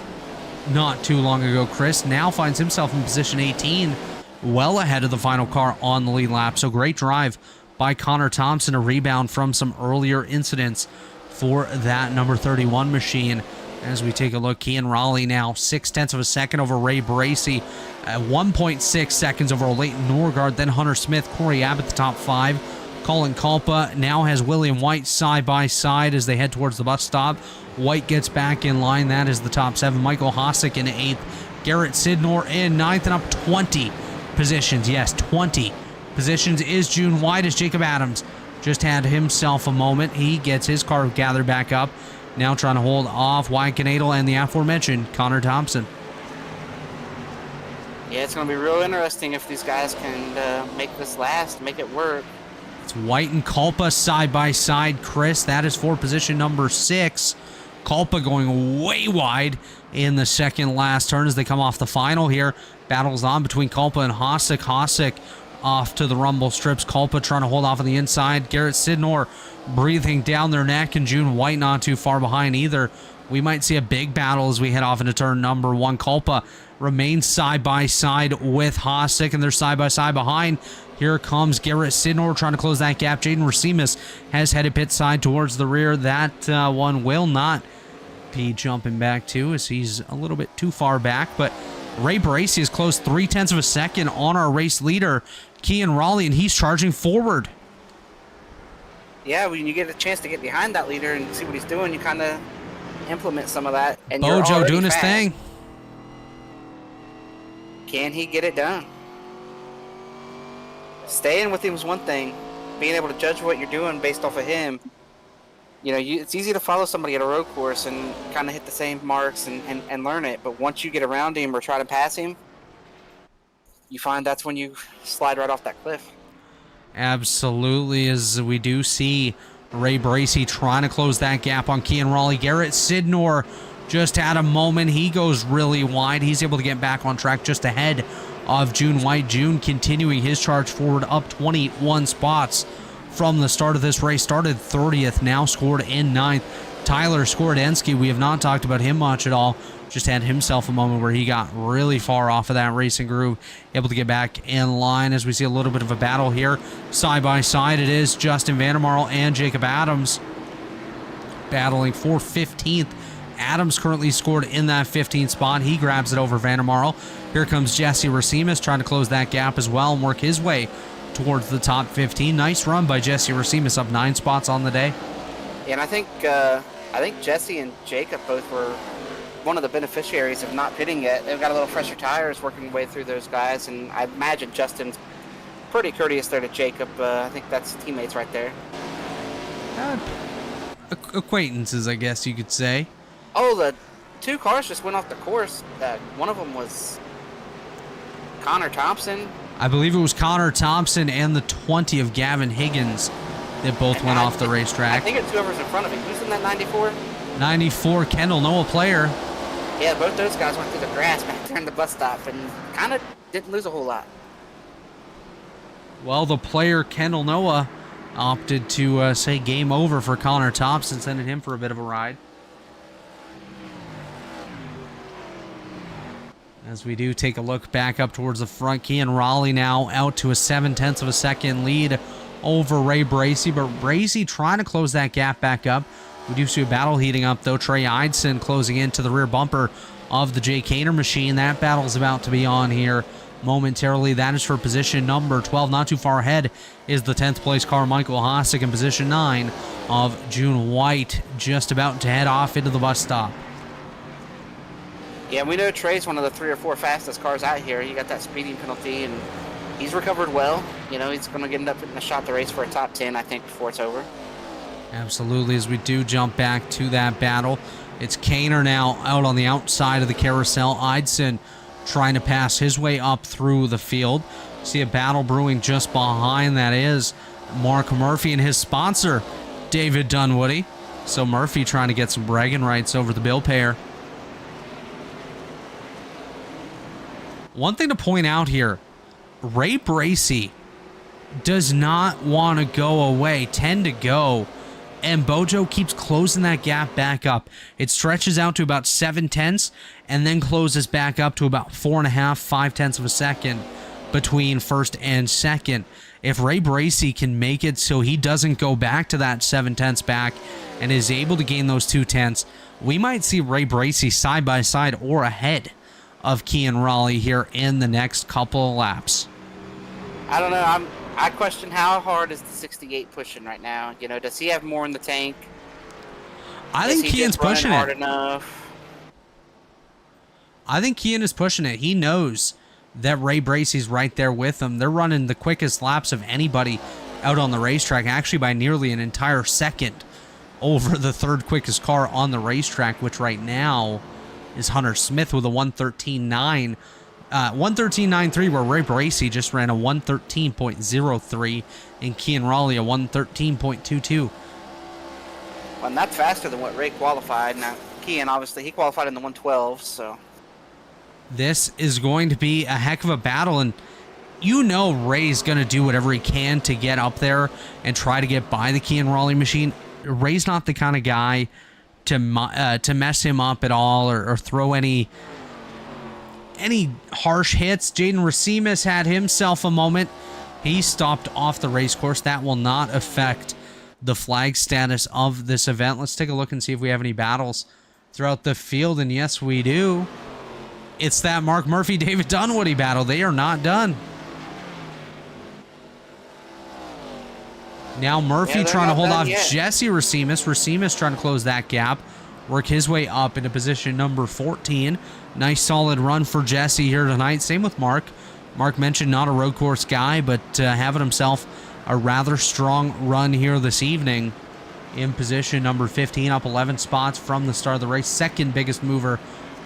not too long ago. Chris now finds himself in position 18, well ahead of the final car on the lead lap. So great drive by Connor Thompson, a rebound from some earlier incidents for that number 31 machine. As we take a look, Kean Raleigh now 0.6 of a second over Ray Bracey, 1.6 seconds over Leighton Norgard, then Hunter Smith, Corey Abbott, the top 5. Colin Culpa now has William White side by side as they head towards the bus stop. White gets back in line. That is the top 7. Michael Hossack in 8th. Garrett Sidnor in 9th, and up 20 positions. Yes, 20 positions is June White as Jacob Adams just had himself a moment. He gets his car gathered back up. Now trying to hold off Wyatt Canadle and the aforementioned Connor Thompson. Yeah, it's going to be real interesting if these guys can make this last, make it work. It's White and Culpa side by side, Chris. That is for position number 6. Culpa going way wide in the second last turn as they come off the final here. Battles on between Culpa and Hossack. Hossack off to the rumble strips. Culpa trying to hold off on the inside. Garrett Sidnor breathing down their neck, and June White not too far behind either. We might see a big battle as we head off into turn number 1. Culpa remains side by side with Hossack, and they're side by side behind. Here comes Garrett Sidnor trying to close that gap. Jaden Racimus has headed pit side towards the rear. That one will not be jumping back to, as he's a little bit too far back, but Ray Bracey is close 0.3 of a second on our race leader, Kean Raleigh, and he's charging forward. Yeah, when you get a chance to get behind that leader and see what he's doing, you kind of implement some of that. And Bojo doing his thing. Can he get it done? Staying with him is one thing. Being able to judge what you're doing based off of him, you know, it's easy to follow somebody at a road course and kind of hit the same marks and learn it. But once you get around him or try to pass him, you find that's when you slide right off that cliff. Absolutely, as we do see Ray Bracey trying to close that gap on Kean Raleigh. Garrett Sidnor just had a moment. He goes really wide. He's able to get back on track just ahead of June White. June continuing his charge forward, up 21 spots from the start of this race. Started 30th, now scored in 9th. Tyler Skorodensky, we have not talked about him much at all. Just had himself a moment where he got really far off of that racing groove, able to get back in line as we see a little bit of a battle here. Side by side, it is Justin Vandermarl and Jacob Adams battling for 15th. Adams currently scored in that 15th spot. He grabs it over Vandermarl. Here comes Jesse Racimus trying to close that gap as well and work his way towards the top 15. Nice run by Jesse Racimus, up 9 spots on the day. Yeah, and I think Jesse and Jacob both were one of the beneficiaries of not pitting yet. They've got a little fresher tires working their way through those guys, and I imagine Justin's pretty courteous there to Jacob. I think that's teammates right there. Acquaintances, I guess you could say. Oh, the 2 cars just went off the course. One of them was Connor Thompson. I believe it was Connor Thompson and the 20 of Gavin Higgins that both went off the racetrack. I think it's whoever's in front of him. Who's in that 94? 94, Kendall Noah player. Yeah, both those guys went through the grass back there in the bus stop and kind of didn't lose a whole lot. Well, the player Kendall Noah opted to say game over for Connor Thompson, sending him for a bit of a ride. As we do take a look back up towards the front, Kean Raleigh now out to a 0.7 of a second lead over Ray Bracey, but Bracey trying to close that gap back up. We do see a battle heating up, though. Trey Eidson closing into the rear bumper of the Jay Kaner machine. That battle's about to be on here momentarily. That is for position number 12. Not too far ahead is the 10th place car, Michael Hossack, in position 9 of June White, just about to head off into the bus stop. Yeah, we know Trey's one of the 3 or 4 fastest cars out here. He got that speeding penalty, and he's recovered well. You know, he's going to end up in a shot the race for a top 10, I think, before it's over. Absolutely, as we do jump back to that battle. It's Kaner now out on the outside of the carousel. Eidson trying to pass his way up through the field. See a battle brewing just behind. That is Mark Murphy and his sponsor, David Dunwoody. So Murphy trying to get some bragging rights over the bill payer. One thing to point out here, Ray Bracey does not want to go away. 10 to go. And Bojo keeps closing that gap back up. It stretches out to about 0.7 and then closes back up to about 4.5, 0.5 of a second between first and second. If Ray Bracey can make it so he doesn't go back to that 0.7 back and is able to gain those 0.2, we might see Ray Bracey side by side or ahead of Kean Raleigh here in the next couple of laps. I don't know. I question how hard is the 68 pushing right now. You know, does he have more in the tank? I think Kean's pushing it. Hard enough? I think Kean is pushing it. He knows that Ray Bracey's right there with him. They're running the quickest laps of anybody out on the racetrack, actually by nearly an entire second over the third quickest car on the racetrack, which right now is Hunter Smith with a 1:13.9. 1:13.93, where Ray Bracey just ran a 1:13.03 and Kean Raleigh a 1:13.22. Well, and that's faster than what Ray qualified. Now, Kean, obviously, he qualified in the 1:12, so. This is going to be a heck of a battle, and you know Ray's going to do whatever he can to get up there and try to get by the Kean Raleigh machine. Ray's not the kind of guy to mess him up at all or throw any harsh hits. Jaden Racimus had himself a moment. He stopped off the race course. That will not affect the flag status of this event. Let's take a look and see if we have any battles throughout the field, and yes, we do. It's that Mark Murphy, David Dunwoody battle. They are not done. Now Murphy trying to hold off Jesse Racimus. Racimus trying to close that gap, work his way up into position number 14. Nice solid run for Jesse here tonight. Same with Mark. Mark mentioned not a road course guy, but having himself a rather strong run here this evening in position number 15, up 11 spots from the start of the race. Second biggest mover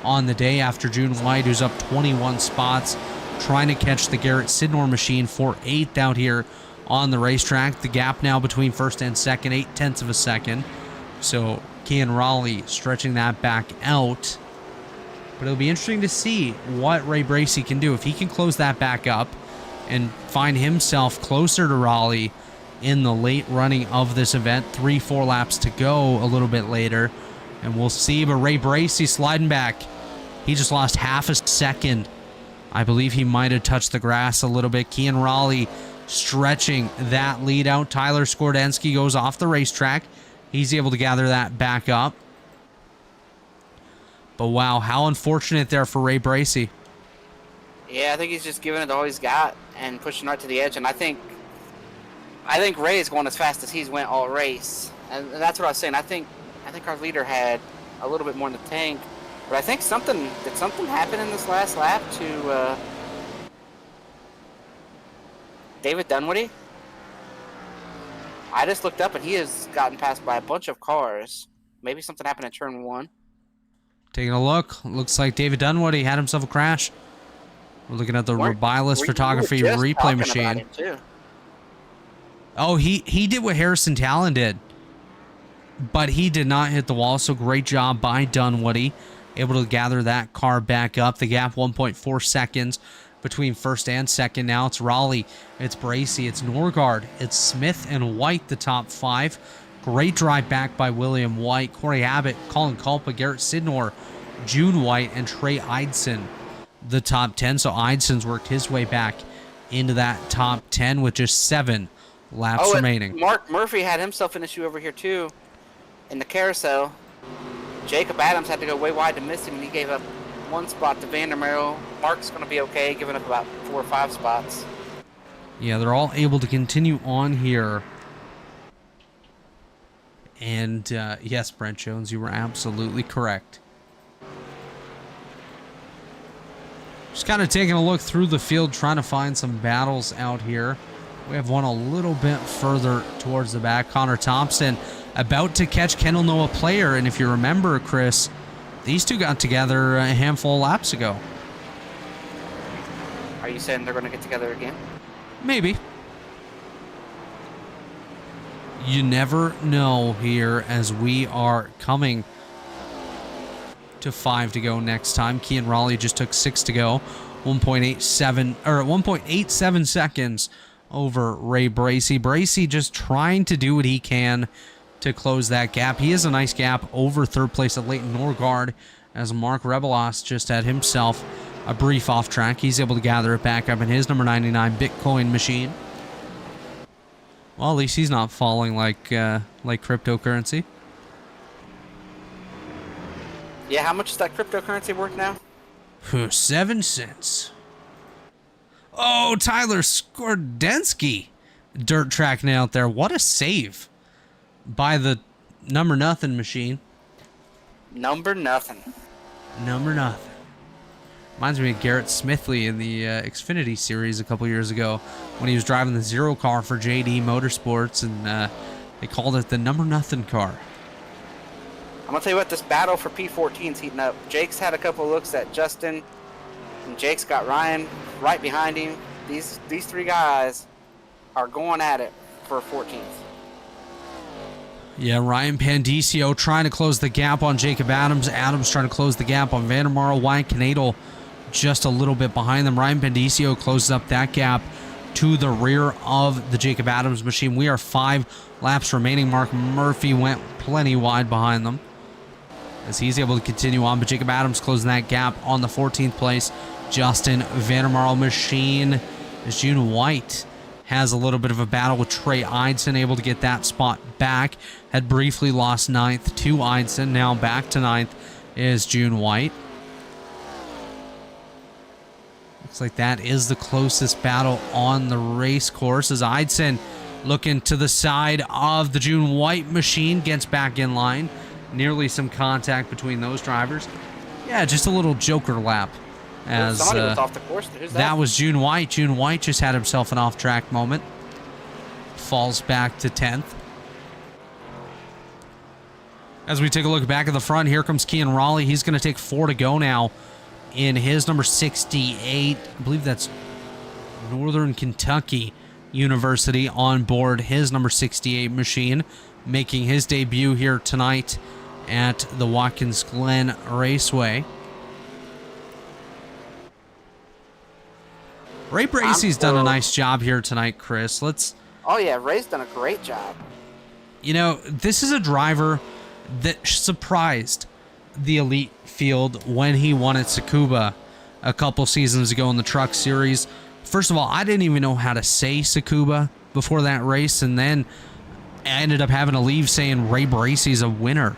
on the day after June White, who's up 21 spots, trying to catch the Garrett Sidnor machine for 8th out here on the racetrack. The gap now between first and second, 0.8 of a second. So Kean Raleigh stretching that back out. But it'll be interesting to see what Ray Bracey can do. If he can close that back up and find himself closer to Raleigh in the late running of this event. 3-4 laps to go a little bit later. And we'll see. But Ray Bracey sliding back. He just lost half a second. I believe he might have touched the grass a little bit. Kean Raleigh stretching that lead out. Tyler Skordensky goes off the racetrack. He's able to gather that back up. But wow, how unfortunate there for Ray Bracey. Yeah, I think he's just giving it all he's got and pushing right to the edge. And I think Ray is going as fast as he's went all race. And that's what I was saying. I think our leader had a little bit more in the tank. But I think did something happen in this last lap to David Dunwoody? I just looked up and he has gotten passed by a bunch of cars. Maybe something happened in turn 1. Taking a look. Looks like David Dunwoody had himself a crash. We're looking at the Robilus photography replay machine. Oh, he did what Harrison Talon did. But he did not hit the wall, so great job by Dunwoody able to gather that car back up. The gap 1.4 seconds between first and second. Now it's Raleigh, it's Bracey, it's Norgard, it's Smith and White, the top 5. Great drive back by William White, Corey Abbott, Colin Culpa, Garrett Sidnor, June White, and Trey Eidson, the top 10. So Eidson's worked his way back into that top 10 with just 7 laps remaining. Mark Murphy had himself an issue over here too in the carousel. Jacob Adams had to go way wide to miss him, and he gave up 1 spot to Vandermeer. Mark's going to be okay, giving up about 4 or 5 spots. Yeah, they're all able to continue on here. And yes, Brent Jones, you were absolutely correct. Just kind of taking a look through the field, trying to find some battles out here. We have one a little bit further towards the back. Connor Thompson about to catch Kendall Noah Player. And if you remember, Chris, these two got together a handful of laps ago. Are you saying they're going to get together again? Maybe. You never know here as we are coming to 5 to go next time. Kean Raleigh just took 6 to go. 1.87 seconds over Ray Bracey. Bracey just trying to do what he can to close that gap. He has a nice gap over third place at Leighton Norgard as Mark Rebelos just had himself a brief off track. He's able to gather it back up in his number 99 Bitcoin machine. Well, at least he's not falling like cryptocurrency. Yeah, how much is that cryptocurrency worth now? 7 cents. Oh, Tyler Skordensky. Dirt tracking out there. What a save by the number nothing machine. Number nothing. Number nothing. Reminds me of Garrett Smithley in the Xfinity series a couple years ago when he was driving the 0 car for JD Motorsports, and they called it the number nothing car. I'm going to tell you what, this battle for P14 is heating up. Jake's had a couple of looks at Justin, and Jake's got Ryan right behind him. These 3 guys are going at it for 14th. Yeah, Ryan Pandicio trying to close the gap on Jacob Adams. Adams trying to close the gap on Vandermeer. Wyatt Canadal just a little bit behind them. Ryan Pandicio closes up that gap to the rear of the Jacob Adams machine. We are 5 laps remaining. Mark Murphy went plenty wide behind them as he's able to continue on, but Jacob Adams closing that gap on the 14th place. Justin Vandermeer machine as June White has a little bit of a battle with Trey Eidson, able to get that spot back. Had briefly lost 9th to Eidson. Now back to 9th is June White. Looks like that is the closest battle on the race course as Eidson looking to the side of the June White machine, gets back in line. Nearly some contact between those drivers. Yeah, just a little joker lap. As somebody was off the course. Who's that? That was June White. June White just had himself an off-track moment. Falls back to 10th. As we take a look back at the front, here comes Kean Raleigh. He's going to take 4 to go now in his number 68. I believe that's Northern Kentucky University on board his number 68 machine, making his debut here tonight at the Watkins Glen Raceway. Ray Bracey's done a nice job here tonight, Chris. Oh, yeah, Ray's done a great job. You know, this is a driver that surprised the elite field when he won at Tsukuba a couple seasons ago in the Truck Series. First of all, I didn't even know how to say Tsukuba before that race, and then I ended up having to leave saying Ray Bracey's a winner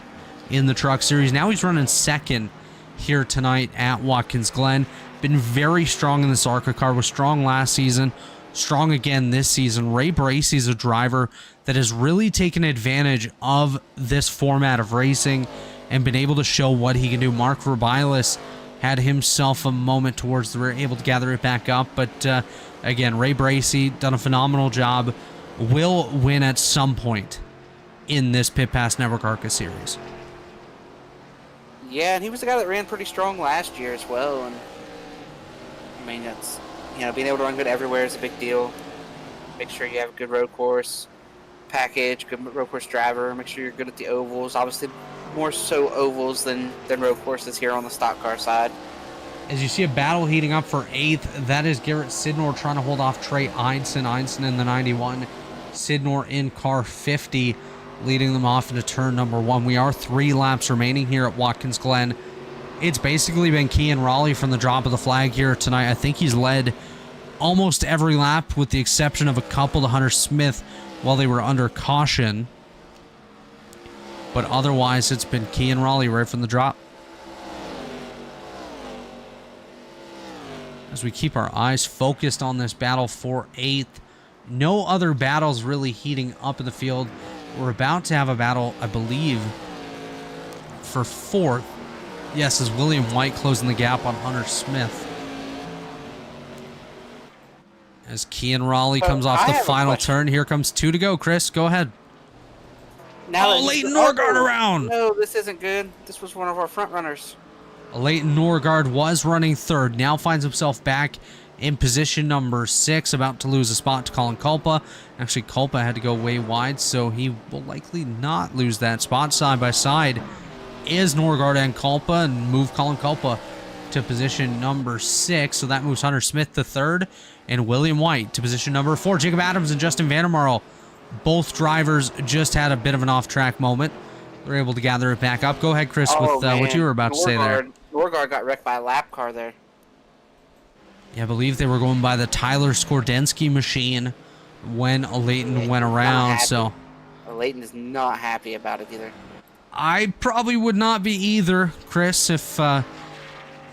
in the Truck Series. Now he's running second here tonight at Watkins Glen. Been very strong in this ARCA car. Was strong last season, strong again this season. Ray Bracey's a driver that has really taken advantage of this format of racing and been able to show what he can do. Mark Verbilis had himself a moment towards the rear, able to gather it back up. But again, Ray Bracey done a phenomenal job. Will win at some point in this Pit Pass Network ARCA series. Yeah, and he was the guy that ran pretty strong last year as well. And I mean, it's, being able to run good everywhere is a big deal. Make sure you have a good road course. package, good road course driver. Make sure you're good at the ovals. Obviously, more so ovals than road courses here on the stock car side. As you see a battle heating up for 8th, that is Garrett Sidnor trying to hold off Trey Einson. Einson in the 91, Sidnor in car 50, leading them off into turn number 1. We are 3 laps remaining here at Watkins Glen. It's basically been Kean Raleigh from the drop of the flag here tonight. I think he's led almost every lap with the exception of a couple to Hunter Smith while they were under caution. But otherwise, it's been Kean Raleigh right from the drop. As we keep our eyes focused on this battle for 8th, no other battles really heating up in the field. We're about to have a battle, I believe, for 4th. Yes, as William White closing the gap on Hunter Smith. As Kean Raleigh comes off the final turn, here comes 2 to go. Chris, go ahead. Now Leighton Norgard around. No, this isn't good. This was one of our front runners. Leighton Norgard was running 3rd, now finds himself back in position number 6, about to lose a spot to Colin Culpa. Actually, Culpa had to go way wide, so he will likely not lose that spot. Side by side is Norgard and Culpa, and move Colin Culpa to position number 6, so that moves Hunter Smith to 3rd, and William White to position number 4. Jacob Adams and Justin Vandermarl, both drivers just had a bit of an off-track moment. They're able to gather it back up. Go ahead, Chris, with what you were about to say there. Norgard got wrecked by a lap car there. Yeah, I believe they were going by the Tyler Skordensky machine when Leighton went around, so... Leighton is not happy about it either. I probably would not be either, Chris, if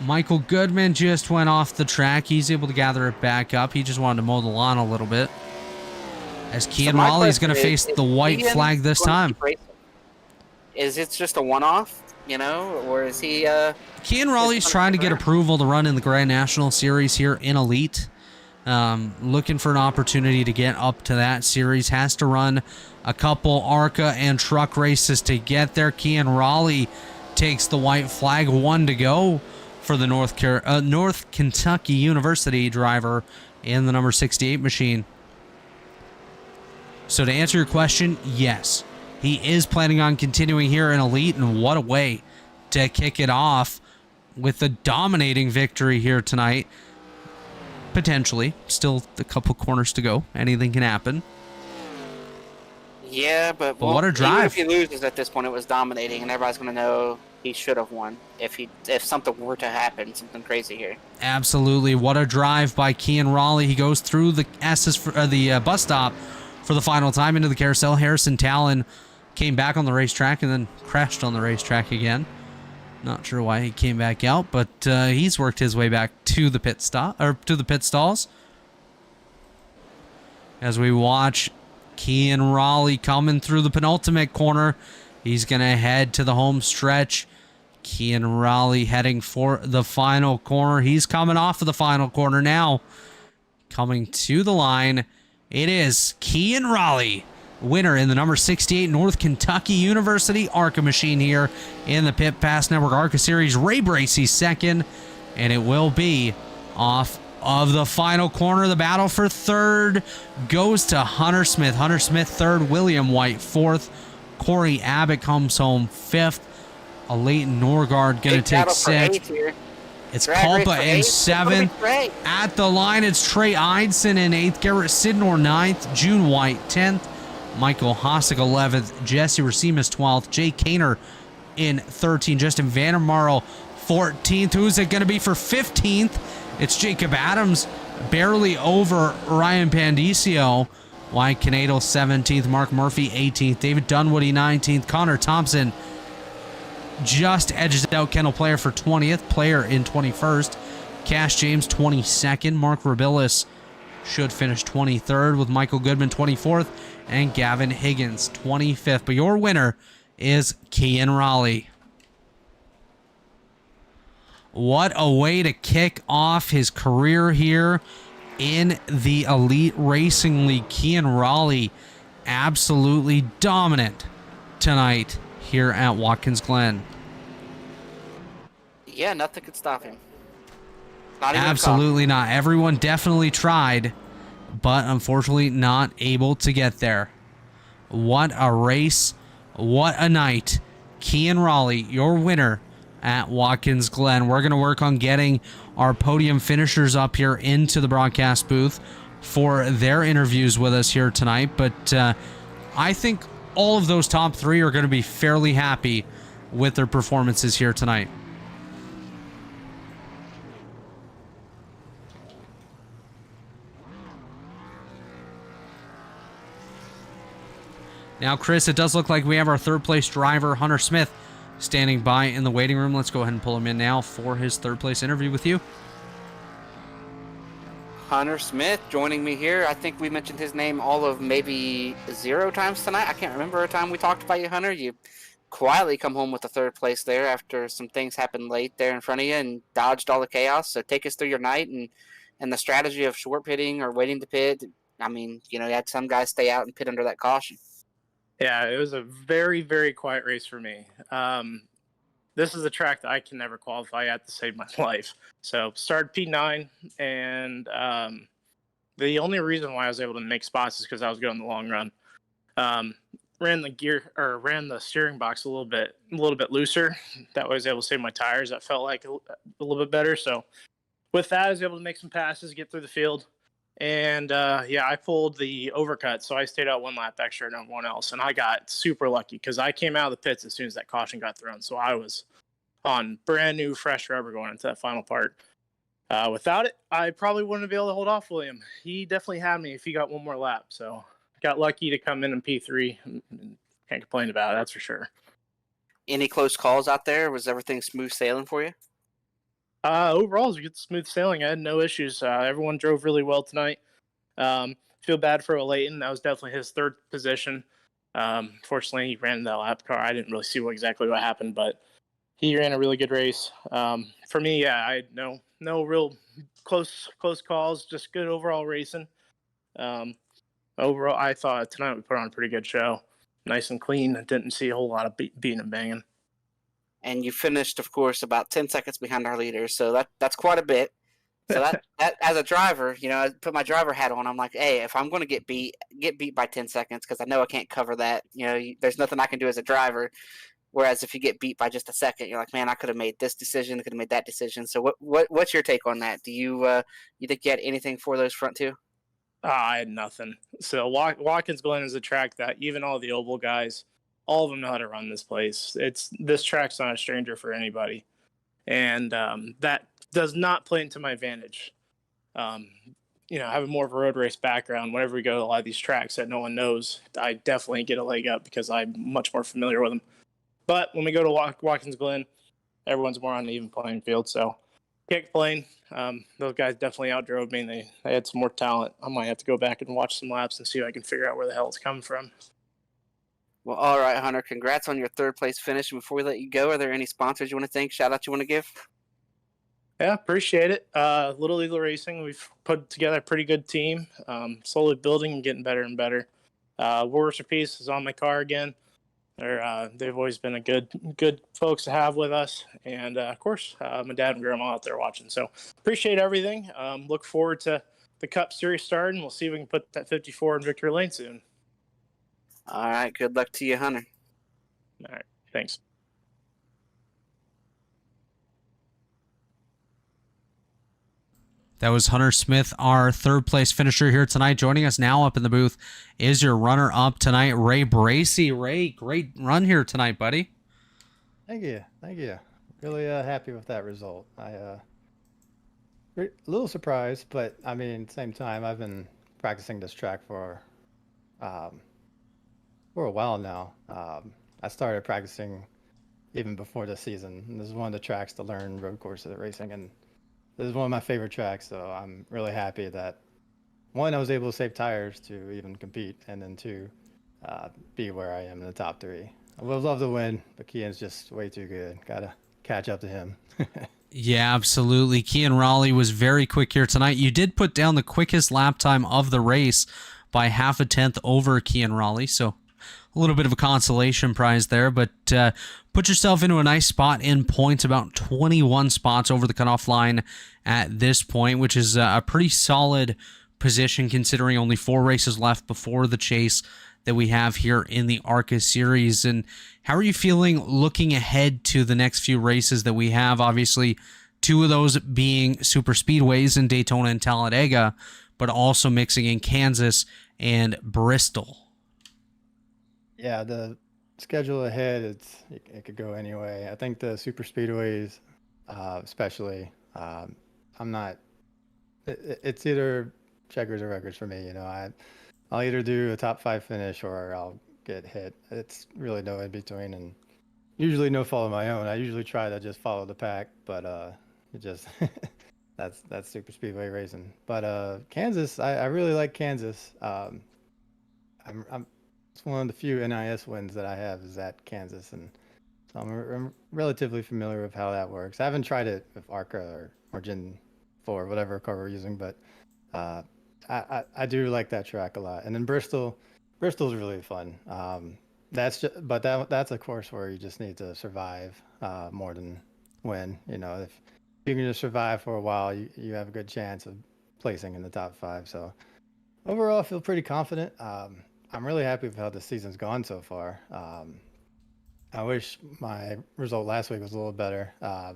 Michael Goodman just went off the track. He's able to gather it back up. He just wanted to mow the lawn a little bit. As Kean Raleigh is going to face the white flag this time. Is it just a one-off, you know, or is he... Kean Raleigh's trying to get approval to run in the Grand National Series here in Elite. Looking for an opportunity to get up to that series. Has to run a couple ARCA and truck races to get there. Kean Raleigh takes the white flag. 1 to go for the North Kentucky University driver in the number 68 machine. So to answer your question, yes. He is planning on continuing here in Elite, and what a way to kick it off with a dominating victory here tonight. Potentially. Still a couple corners to go. Anything can happen. Yeah, but what a drive. Even if he loses at this point, it was dominating, and everybody's going to know he should have won if something were to happen, something crazy here. Absolutely. What a drive by Kean Raleigh. He goes through the the bus stop for the final time into the carousel. Harrison Talon came back on the racetrack and then crashed on the racetrack again. Not sure why he came back out, but he's worked his way back to the pit stop or to the pit stalls. As we watch Kean Raleigh coming through the penultimate corner, he's gonna head to the home stretch. Kean Raleigh heading for the final corner. He's coming off of the final corner now. Coming to the line, it is Kean Raleigh, winner in the number 68 North Kentucky University ARCA machine here in the Pit Pass Network ARCA Series. Ray Bracey second, and it will be off of the final corner. The battle for 3rd goes to Hunter Smith. Hunter Smith 3rd, William White 4th, Corey Abbott comes home 5th. A Leighton Norgard going to take 6th. It's Culpa in 7th. At the line, it's Trey Einson in 8th. Garrett Sidnor 9th. June White 10th. Michael Hossack 11th. Jesse Racimus 12th. Jay Kaner in 13th. Justin Vandermarl 14th. Who's it going to be for 15th? It's Jacob Adams, barely over Ryan Pandicio. Wyatt Canado 17th. Mark Murphy 18th. David Dunwoody 19th. Connor Thompson just edges out Kendall Player for 20th. Player in 21st. Cash James 22nd. Mark Rabillis should finish 23rd with Michael Goodman 24th. And Gavin Higgins 25th. But your winner is Kean Raleigh. What a way to kick off his career here in the Elite Racing League. Kean Raleigh absolutely dominant tonight here at Watkins Glen. Yeah, nothing could stop him. Not even absolutely not. Everyone definitely tried, but unfortunately not able to get there. What a race. What a night. Kian Raleigh, your winner at Watkins Glen. We're going to work on getting our podium finishers up here into the broadcast booth for their interviews with us here tonight. But I think all of those top three are going to be fairly happy with their performances here tonight. Now, Chris, it does look like we have our third place driver, Hunter Smith, standing by in the waiting room. Let's go ahead and pull him in now for his third place interview with you. Hunter Smith joining me here. I think we mentioned his name all of maybe 0 times tonight. I can't remember a time we talked about you, Hunter. You quietly come home with the third place there after some things happened late there in front of you and dodged all the chaos. So take us through your night and the strategy of short pitting or waiting to pit. I mean, you had some guys stay out and pit under that caution. Yeah, it was a very, very quiet race for me. This is a track that I can never qualify at to save my life. So started P9, and the only reason why I was able to make spots is because I was going the long run. Ran the steering box a little bit looser. That way I was able to save my tires. That felt like a little bit better. So with that, I was able to make some passes, get through the field. And, I pulled the overcut, so I stayed out 1 lap extra than everyone else. And I got super lucky because I came out of the pits as soon as that caution got thrown. So I was on brand new, fresh rubber going into that final part. Without it, I probably wouldn't be able to hold off William. He definitely had me if he got 1 more lap. So got lucky to come in P3. Can't complain about it, that's for sure. Any close calls out there? Was everything smooth sailing for you? Overall, it was good, smooth sailing. I had no issues. Everyone drove really well tonight. Feel bad for Leighton. That was definitely his third position. Fortunately, he ran that lap car. I didn't really see exactly what happened, but he ran a really good race. For me, I had no real close calls, just good overall racing. Overall, I thought tonight we put on a pretty good show. Nice and clean. I didn't see a whole lot of beating and banging. And you finished, of course, about 10 seconds behind our leader. So that's quite a bit. So that as a driver, I put my driver hat on. I'm like, hey, if I'm going to get beat by 10 seconds because I know I can't cover that. There's nothing I can do as a driver. Whereas if you get beat by just a second, you're like, man, I could have made this decision. I could have made that decision. So what's your take on that? Do you think you had anything for those front two? I had nothing. So Watkins Glen is a track that even all the oval guys, all of them know how to run this place. This track's not a stranger for anybody. And that does not play into my advantage. Having more of a road race background, whenever we go to a lot of these tracks that no one knows, I definitely get a leg up because I'm much more familiar with them. But when we go to Watkins Glen, everyone's more on an even playing field. So can't complain. Those guys definitely outdrove me. And they had some more talent. I might have to go back and watch some laps and see if I can figure out where the hell it's coming from. Well, all right, Hunter, congrats on your third place finish. And before we let you go, are there any sponsors you want to thank, shout out you want to give? Yeah, appreciate it. Little Eagle Racing, we've put together a pretty good team, slowly building and getting better and better. Worship Peace is on my car again. They've always been a good folks to have with us. And, of course, my dad and grandma out there watching. So appreciate everything. Look forward to the Cup Series starting. We'll see if we can put that 54 in victory lane soon. All right. Good luck to you, Hunter. All right. Thanks. That was Hunter Smith, our third place finisher here tonight. Joining us now up in the booth is your runner up tonight, Ray Bracy. Ray, great run here tonight, buddy. Thank you. Really happy with that result. A little surprised, but I mean, at the same time, I've been practicing this track for a while now. I started practicing even before the season. And this is one of the tracks to learn road course racing, and this is one of my favorite tracks. So I'm really happy that, one, I was able to save tires to even compete, and then two, be where I am in the top three. I would love to win, but Kian's just way too good. Gotta catch up to him. Yeah, absolutely. Kian Raleigh was very quick here tonight. You did put down the quickest lap time of the race by 0.5 tenth over Kian Raleigh, so a little bit of a consolation prize there, but put yourself into a nice spot in points, about 21 spots over the cutoff line at this point, which is a pretty solid position considering only 4 races left before the chase that we have here in the ARCA series. And how are you feeling looking ahead to the next few races that we have? Obviously, two of those being super speedways in Daytona and Talladega, but also mixing in Kansas and Bristol. Yeah, the schedule ahead, it could go anyway. I think the super speedways, especially, I'm not. It's either checkers or records for me. You know, I'll either do a top 5 finish or I'll get hit. It's really no in between, and usually no fault of my own. I usually try to just follow the pack, but it just that's super speedway racing. But Kansas, I really like Kansas. I'm it's one of the few NIS wins that I have is at Kansas, and so I'm relatively familiar with how that works. I haven't tried it with ARCA or Gen 4, whatever car we're using, but uh, I do like that track a lot. And then Bristol's really fun. That's a course where you just need to survive more than win. You know, if you can just survive for a while, you have a good chance of placing in the top 5. So overall, I feel pretty confident. I'm really happy with how the season's gone so far. I wish my result last week was a little better. I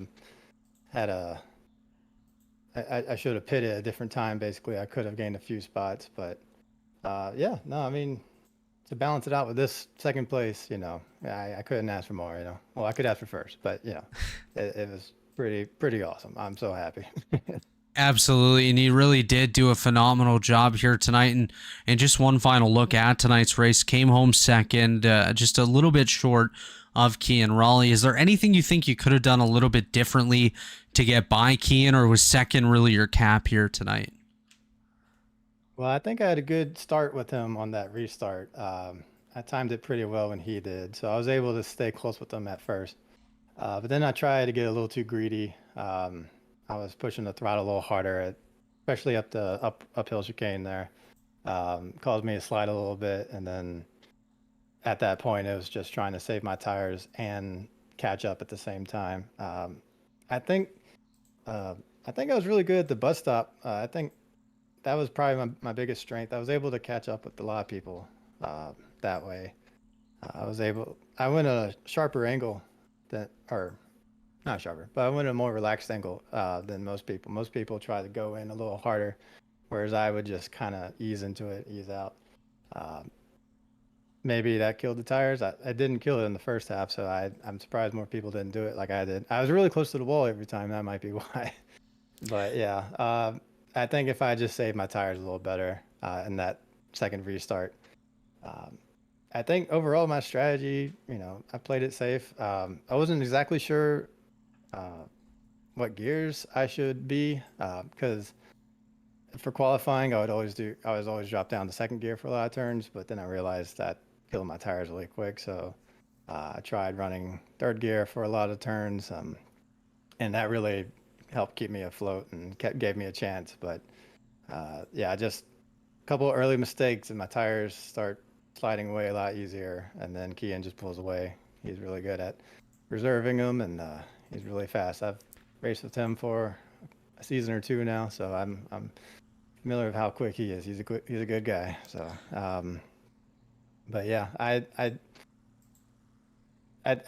should have pitted at a different time. Basically, I could have gained a few spots, but yeah, no, I mean, to balance it out with this second place, you know, I couldn't ask for more. You know, well, I could ask for first, but you know, it was pretty awesome. I'm so happy. Absolutely, and he really did do a phenomenal job here tonight. And just one final look at tonight's race, came home second, just a little bit short of Kean Raleigh. Is there anything you think you could have done a little bit differently to get by Kean, or was second really your cap here tonight? Well, I think I had a good start with him on that restart. I timed it pretty well when he did, so I was able to stay close with him at first. But then I tried to get a little too greedy. I was pushing the throttle a little harder, especially up the uphill chicane there. Caused me to slide a little bit, and then at that point, it was just trying to save my tires and catch up at the same time. I think I think I was really good at the bus stop. I think that was probably my biggest strength. I was able to catch up with a lot of people that way. I went a sharper angle or not sharper, but I went a more relaxed angle than most people. Most people try to go in a little harder, whereas I would just kind of ease into it, ease out. Maybe that killed the tires. I didn't kill it in the first half, so I'm surprised more people didn't do it like I did. I was really close to the wall every time. That might be why. But yeah, I think if I just saved my tires a little better in that second restart, I think overall my strategy, you know, I played it safe. I wasn't exactly sure what gears I should be because for qualifying, I was always drop down to second gear for a lot of turns, but then I realized that killed my tires really quick. So I tried running third gear for a lot of turns, and that really helped keep me afloat and gave me a chance. But yeah, just a couple of early mistakes and my tires start sliding away a lot easier, and then Kean just pulls away. He's really good at reserving them, and he's really fast. I've raced with him for a season or two now, so I'm familiar with how quick he is. He's a good guy. So, but yeah, I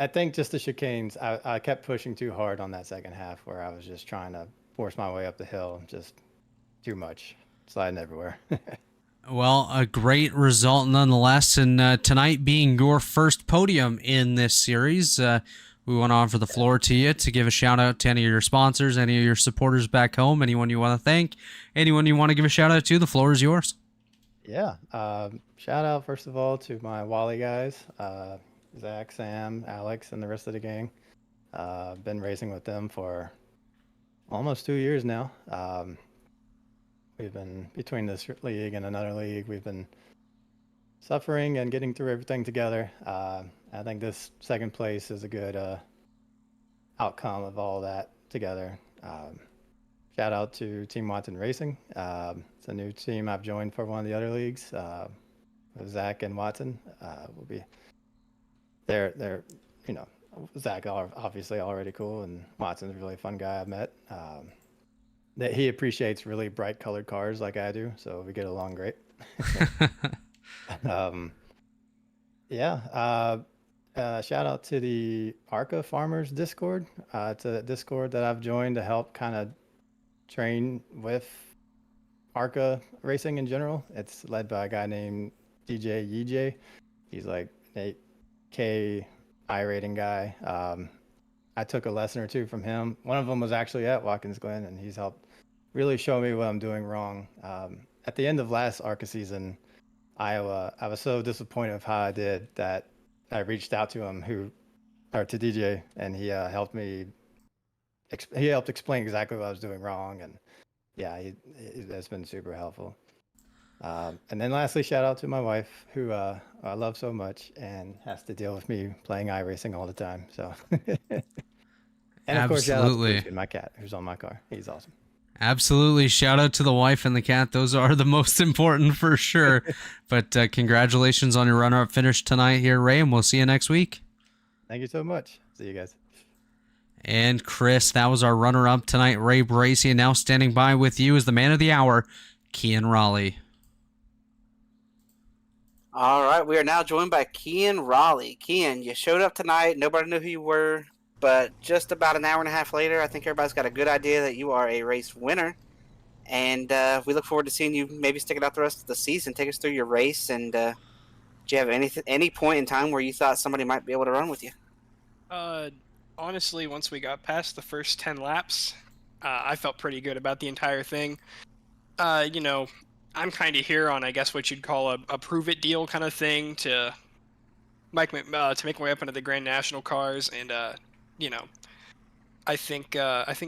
think just the chicanes, I kept pushing too hard on that second half where I was just trying to force my way up the hill, just too much, sliding everywhere. Well, a great result nonetheless, and tonight being your first podium in this series, we want to offer the floor to you to give a shout out to any of your sponsors, any of your supporters back home, anyone you want to thank, anyone you want to give a shout out to. The floor is yours. Yeah, shout out first of all to my Wally guys, Zach, Sam, Alex, and the rest of the gang. Been racing with them for almost 2 years now. We've been between this league and another league. We've been suffering and getting through everything together. I think this second place is a good outcome of all that together. Shout out to Team Watson Racing. It's a new team I've joined for one of the other leagues. Zach and Watson will be. They're you know, Zach obviously already cool, and Watson's a really fun guy I've met. That he appreciates really bright colored cars like I do, so we get along great. Yeah. Shout out to the ARCA Farmers Discord. It's a Discord that I've joined to help kind of train with ARCA racing in general. It's led by a guy named DJ Yej. He's like an 8K iRating guy. I took a lesson or two from him. One of them was actually at Watkins Glen, and he's helped really show me what I'm doing wrong. At the end of last ARCA season, Iowa, I was so disappointed with how I did that I reached out to him, to DJ, and he helped me. He helped explain exactly what I was doing wrong, and yeah, that's been super helpful. And then lastly, shout out to my wife, who I love so much and has to deal with me playing iRacing all the time. So, and of course, shout out to Absolutely. Lucian, my cat, who's on my car. He's awesome. Absolutely. Shout out to the wife and the cat. Those are the most important for sure. But congratulations on your runner-up finish tonight here, Ray, and we'll see you next week. Thank you so much. See you guys. And Chris, that was our runner-up tonight, Ray Bracy. And now standing by with you is the man of the hour, Kian Raleigh. All right, we are now joined by Kian Raleigh. Kian, you showed up tonight. Nobody knew who you were, but just about an hour and a half later, I think everybody's got a good idea that you are a race winner. And we look forward to seeing you maybe stick it out the rest of the season. Take us through your race, and do you have any point in time where you thought somebody might be able to run with you? Honestly, once we got past the first 10 laps, I felt pretty good about the entire thing. You know, I'm kind of here on, I guess, what you'd call a prove-it deal kind of thing to make my way up into the Grand National cars, and you know, I think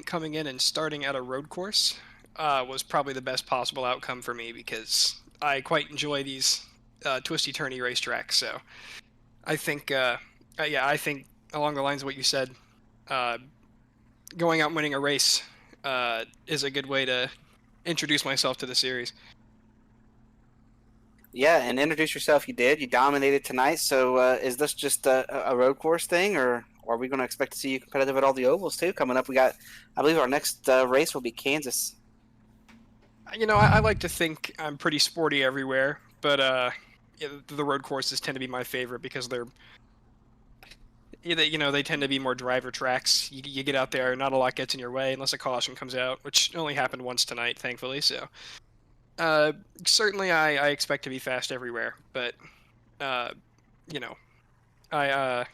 coming in and starting at a road course was probably the best possible outcome for me, because I quite enjoy these twisty-turny racetracks. So I think, I think along the lines of what you said, going out and winning a race is a good way to introduce myself to the series. Yeah, and introduce yourself. You did. You dominated tonight. So is this just a road course thing, or are we going to expect to see you competitive at all the ovals too? Coming up, I believe our next race will be Kansas. You know, I like to think I'm pretty sporty everywhere, but yeah, the road courses tend to be my favorite because they tend to be more driver tracks. You get out there, not a lot gets in your way unless a caution comes out, which only happened once tonight, thankfully. So, certainly I expect to be fast everywhere, but you know, I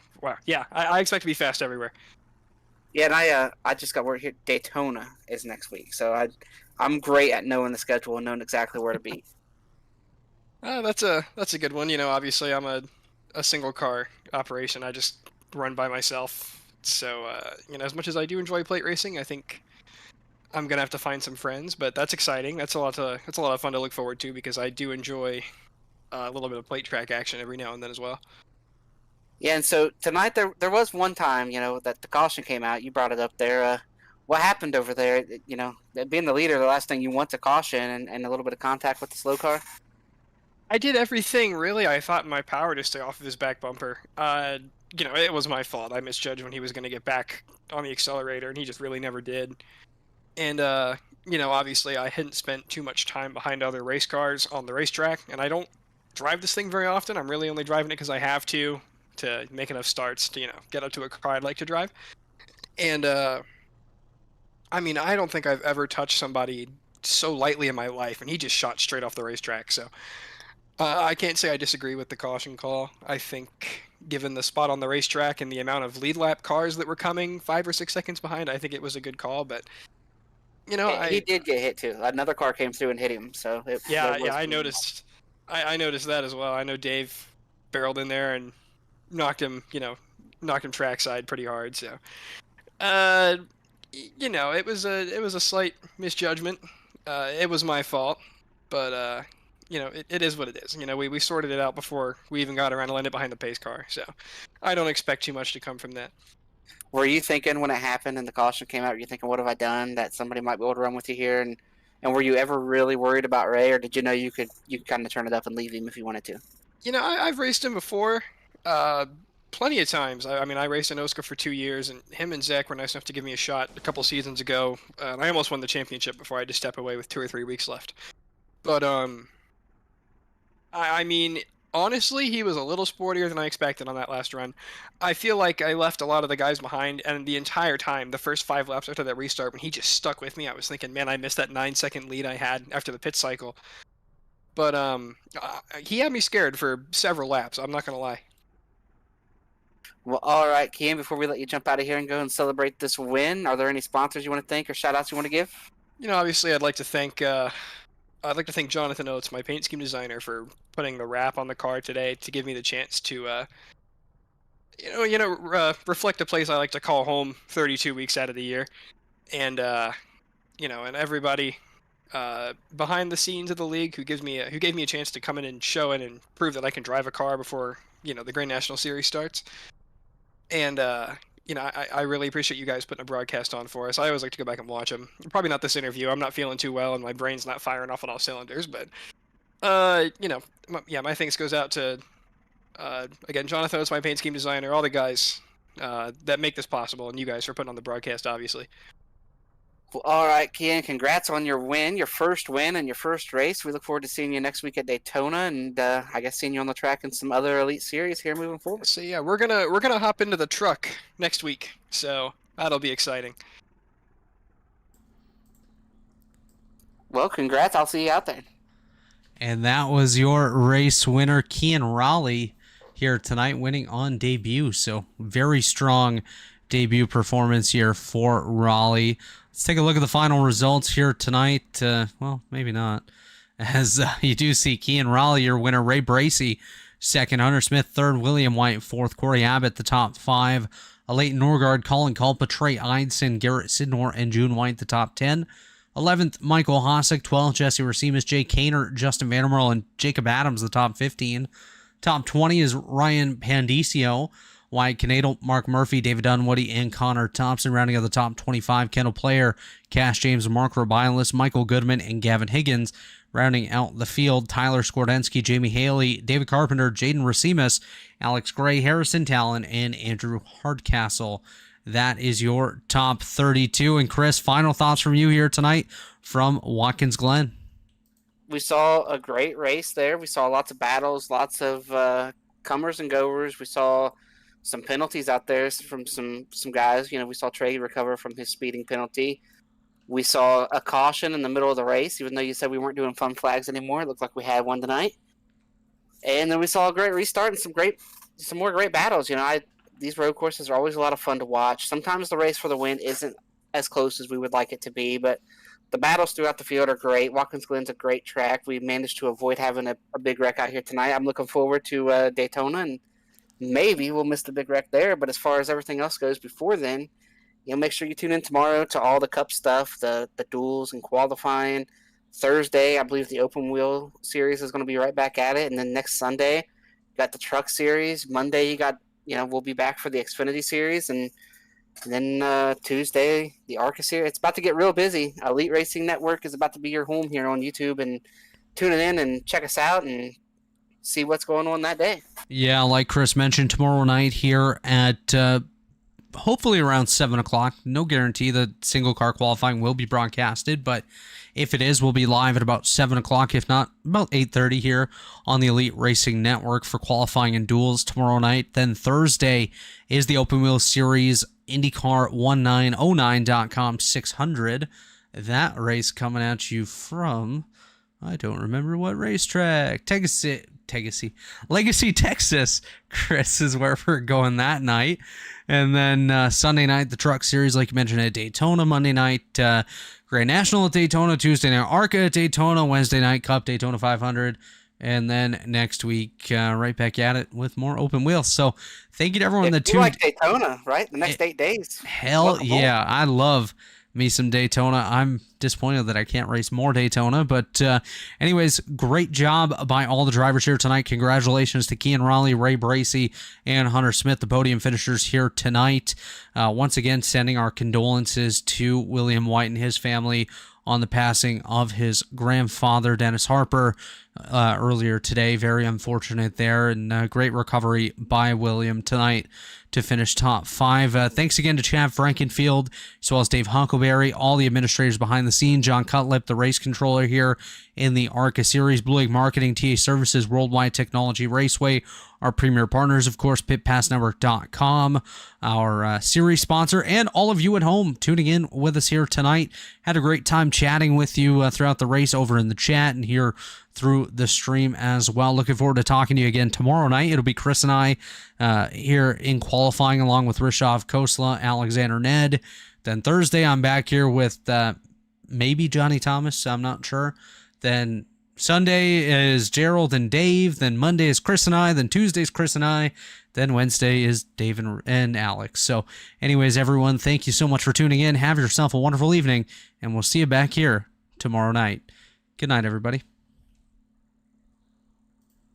expect to be fast everywhere. Yeah, and I just got word here. Daytona is next week, so I'm great at knowing the schedule and knowing exactly where to be. That's a good one. You know, obviously I'm a single car operation. I just run by myself. So you know, as much as I do enjoy plate racing, I think I'm gonna have to find some friends. But that's exciting. That's a lot of fun to look forward to, because I do enjoy a little bit of plate track action every now and then as well. Yeah, and so tonight there was one time, that the caution came out. You brought it up there. What happened over there? You know, being the leader, the last thing you want a caution and a little bit of contact with the slow car. I did everything really I thought in my power to stay off of his back bumper. You know, it was my fault. I misjudged when he was going to get back on the accelerator, and he just really never did. And you know, obviously I hadn't spent too much time behind other race cars on the racetrack, and I don't drive this thing very often. I'm really only driving it because I have to make enough starts to, get up to a car I'd like to drive. And I mean, I don't think I've ever touched somebody so lightly in my life, and he just shot straight off the racetrack. So I can't say I disagree with the caution call. I think, given the spot on the racetrack and the amount of lead lap cars that were coming 5 or 6 seconds behind, I think it was a good call. But you know, He did get hit too. Another car came through and hit him. So I noticed. I noticed that as well. I know Dave barreled in there and knocked him trackside pretty hard. So, you know, it was a slight misjudgment. It was my fault, but you know, it is what it is. You know, we sorted it out before we even got around to landing behind the pace car. So, I don't expect too much to come from that. Were you thinking when it happened and the caution came out? Were you thinking, what have I done that somebody might be able to run with you here? And were you ever really worried about Ray, or did you know you could kind of turn it up and leave him if you wanted to? You know, I've raced him before, plenty of times. I mean, I raced in Oscar for 2 years, and him and Zach were nice enough to give me a shot a couple seasons ago. And I almost won the championship before I had to step away with 2 or 3 weeks left. But I mean, Honestly, he was a little sportier than I expected on that last run. I feel like I left a lot of the guys behind, and the entire time, the first 5 laps after that restart, when he just stuck with me, I was thinking, man, I missed that 9-second lead I had after the pit cycle. But he had me scared for several laps, I'm not going to lie. Well, all right, Kian, before we let you jump out of here and go and celebrate this win, are there any sponsors you want to thank or shout outs you want to give? You know, obviously, I'd like to thank Jonathan Oates, my paint scheme designer, for putting the wrap on the car today to give me the chance to, reflect a place I like to call home 32 weeks out of the year, and and everybody behind the scenes of the league who gave me a chance to come in and show it and prove that I can drive a car before the Grand National Series starts, and I really appreciate you guys putting a broadcast on for us. I always like to go back and watch them. Probably not this interview. I'm not feeling too well, and my brain's not firing off on all cylinders. But, my thanks goes out to, again, Jonathan is my paint scheme designer, all the guys that make this possible, and you guys for putting on the broadcast, obviously. Well, all right, Kian, congrats on your win, your first win and your first race. We look forward to seeing you next week at Daytona, and I guess seeing you on the track in some other Elite Series here moving forward. So yeah, we're gonna hop into the truck next week, so that'll be exciting. Well, congrats. I'll see you out there. And that was your race winner, Kian Raleigh, here tonight, winning on debut. So very strong debut performance here for Raleigh. Let's take a look at the final results here tonight. Well, maybe not. As you do see Kian Raleigh, your winner, Ray Bracey, second, Hunter Smith, third, William White, fourth, Corey Abbott, the top 5, Leighton Norgard, Colin Culpa, Trey Eidson, Garrett Sidnor, and June White, the top 10. 11th, Michael Hossack, 12th, Jesse Racimus, Jay Kaner, Justin Vandermerle, and Jacob Adams, the top 15. Top 20 is Ryan Pandicio, Wyatt Canadal, Mark Murphy, David Dunwoody, and Connor Thompson. Rounding out the top 25, Kendall Player, Cash James, Mark Robialis, Michael Goodman, and Gavin Higgins. Rounding out the field, Tyler Skordensky, Jamie Haley, David Carpenter, Jaden Racimus, Alex Gray, Harrison Talon, and Andrew Hardcastle. That is your top 32. And Chris, final thoughts from you here tonight from Watkins Glen. We saw a great race there. We saw lots of battles, lots of comers and goers. We saw some penalties out there from some guys. We saw Trey recover from his speeding penalty. We saw a caution in the middle of the race, even though you said we weren't doing fun flags anymore. It looked like we had one tonight. And then we saw a great restart and some more great battles. These road courses are always a lot of fun to watch. Sometimes the race for the win isn't as close as we would like it to be, but the battles throughout the field are great. Watkins Glen's a great track. We managed to avoid having a big wreck out here tonight. I'm looking forward to Daytona, and maybe we'll miss the big wreck there. But as far as everything else goes before then, make sure you tune in tomorrow to all the Cup stuff, the duels and qualifying. Thursday, I believe the Open Wheel Series is going to be right back at it. And then next Sunday, you got the Truck Series. Monday, you got we'll be back for the Xfinity Series, and then Tuesday, the ARCA Series. It's about to get real busy. Elite Racing Network is about to be your home here on YouTube, and tune it in and check us out and see what's going on that day. Yeah, like Chris mentioned, tomorrow night here at hopefully around 7 o'clock. No guarantee that single car qualifying will be broadcasted, but if it is, we'll be live at about 7 o'clock, if not about 8:30 here on the Elite Racing Network for qualifying and duels tomorrow night. Then Thursday is the Open Wheel Series IndyCar1909.com 600. That race coming at you from, I don't remember what racetrack. Legacy, Texas. Chris, is where we're going that night. And then Sunday night, the Truck Series, like you mentioned, at Daytona. Monday night, Grand National at Daytona. Tuesday night, ARCA at Daytona. Wednesday night, Cup, Daytona 500. And then next week, right back at it with more open wheels. So thank you to everyone that tuned. You like Daytona, right? The next 8 days. Hell yeah. I love me some Daytona. I'm disappointed that I can't race more Daytona, but anyways, great job by all the drivers here tonight. Congratulations to Kian Raleigh, Ray Bracey, and Hunter Smith, the podium finishers here tonight. Once again, sending our condolences to William White and his family on the passing of his grandfather, Dennis Harper, earlier today. Very unfortunate there, and great recovery by William tonight to finish top 5. Thanks again to Chad Frankenfield, as well as Dave Huckleberry, all the administrators behind the scene, John Cutlip, the race controller here in the ARCA series, Blue Egg Marketing, TA Services, Worldwide Technology Raceway, our premier partners, of course, pitpassnetwork.com, our series sponsor, and all of you at home tuning in with us here tonight. Had a great time chatting with you throughout the race over in the chat and here through the stream as well. Looking forward to talking to you again tomorrow night. It'll be Chris and I here in qualifying along with Rishov Khosla, Alexander Ned. Then Thursday, I'm back here with maybe Johnny Thomas. I'm not sure. Then Sunday is Gerald and Dave. Then Monday is Chris and I. Then Tuesday is Chris and I. Then Wednesday is Dave and Alex. So anyways, everyone, thank you so much for tuning in. Have yourself a wonderful evening, and we'll see you back here tomorrow night. Good night, everybody.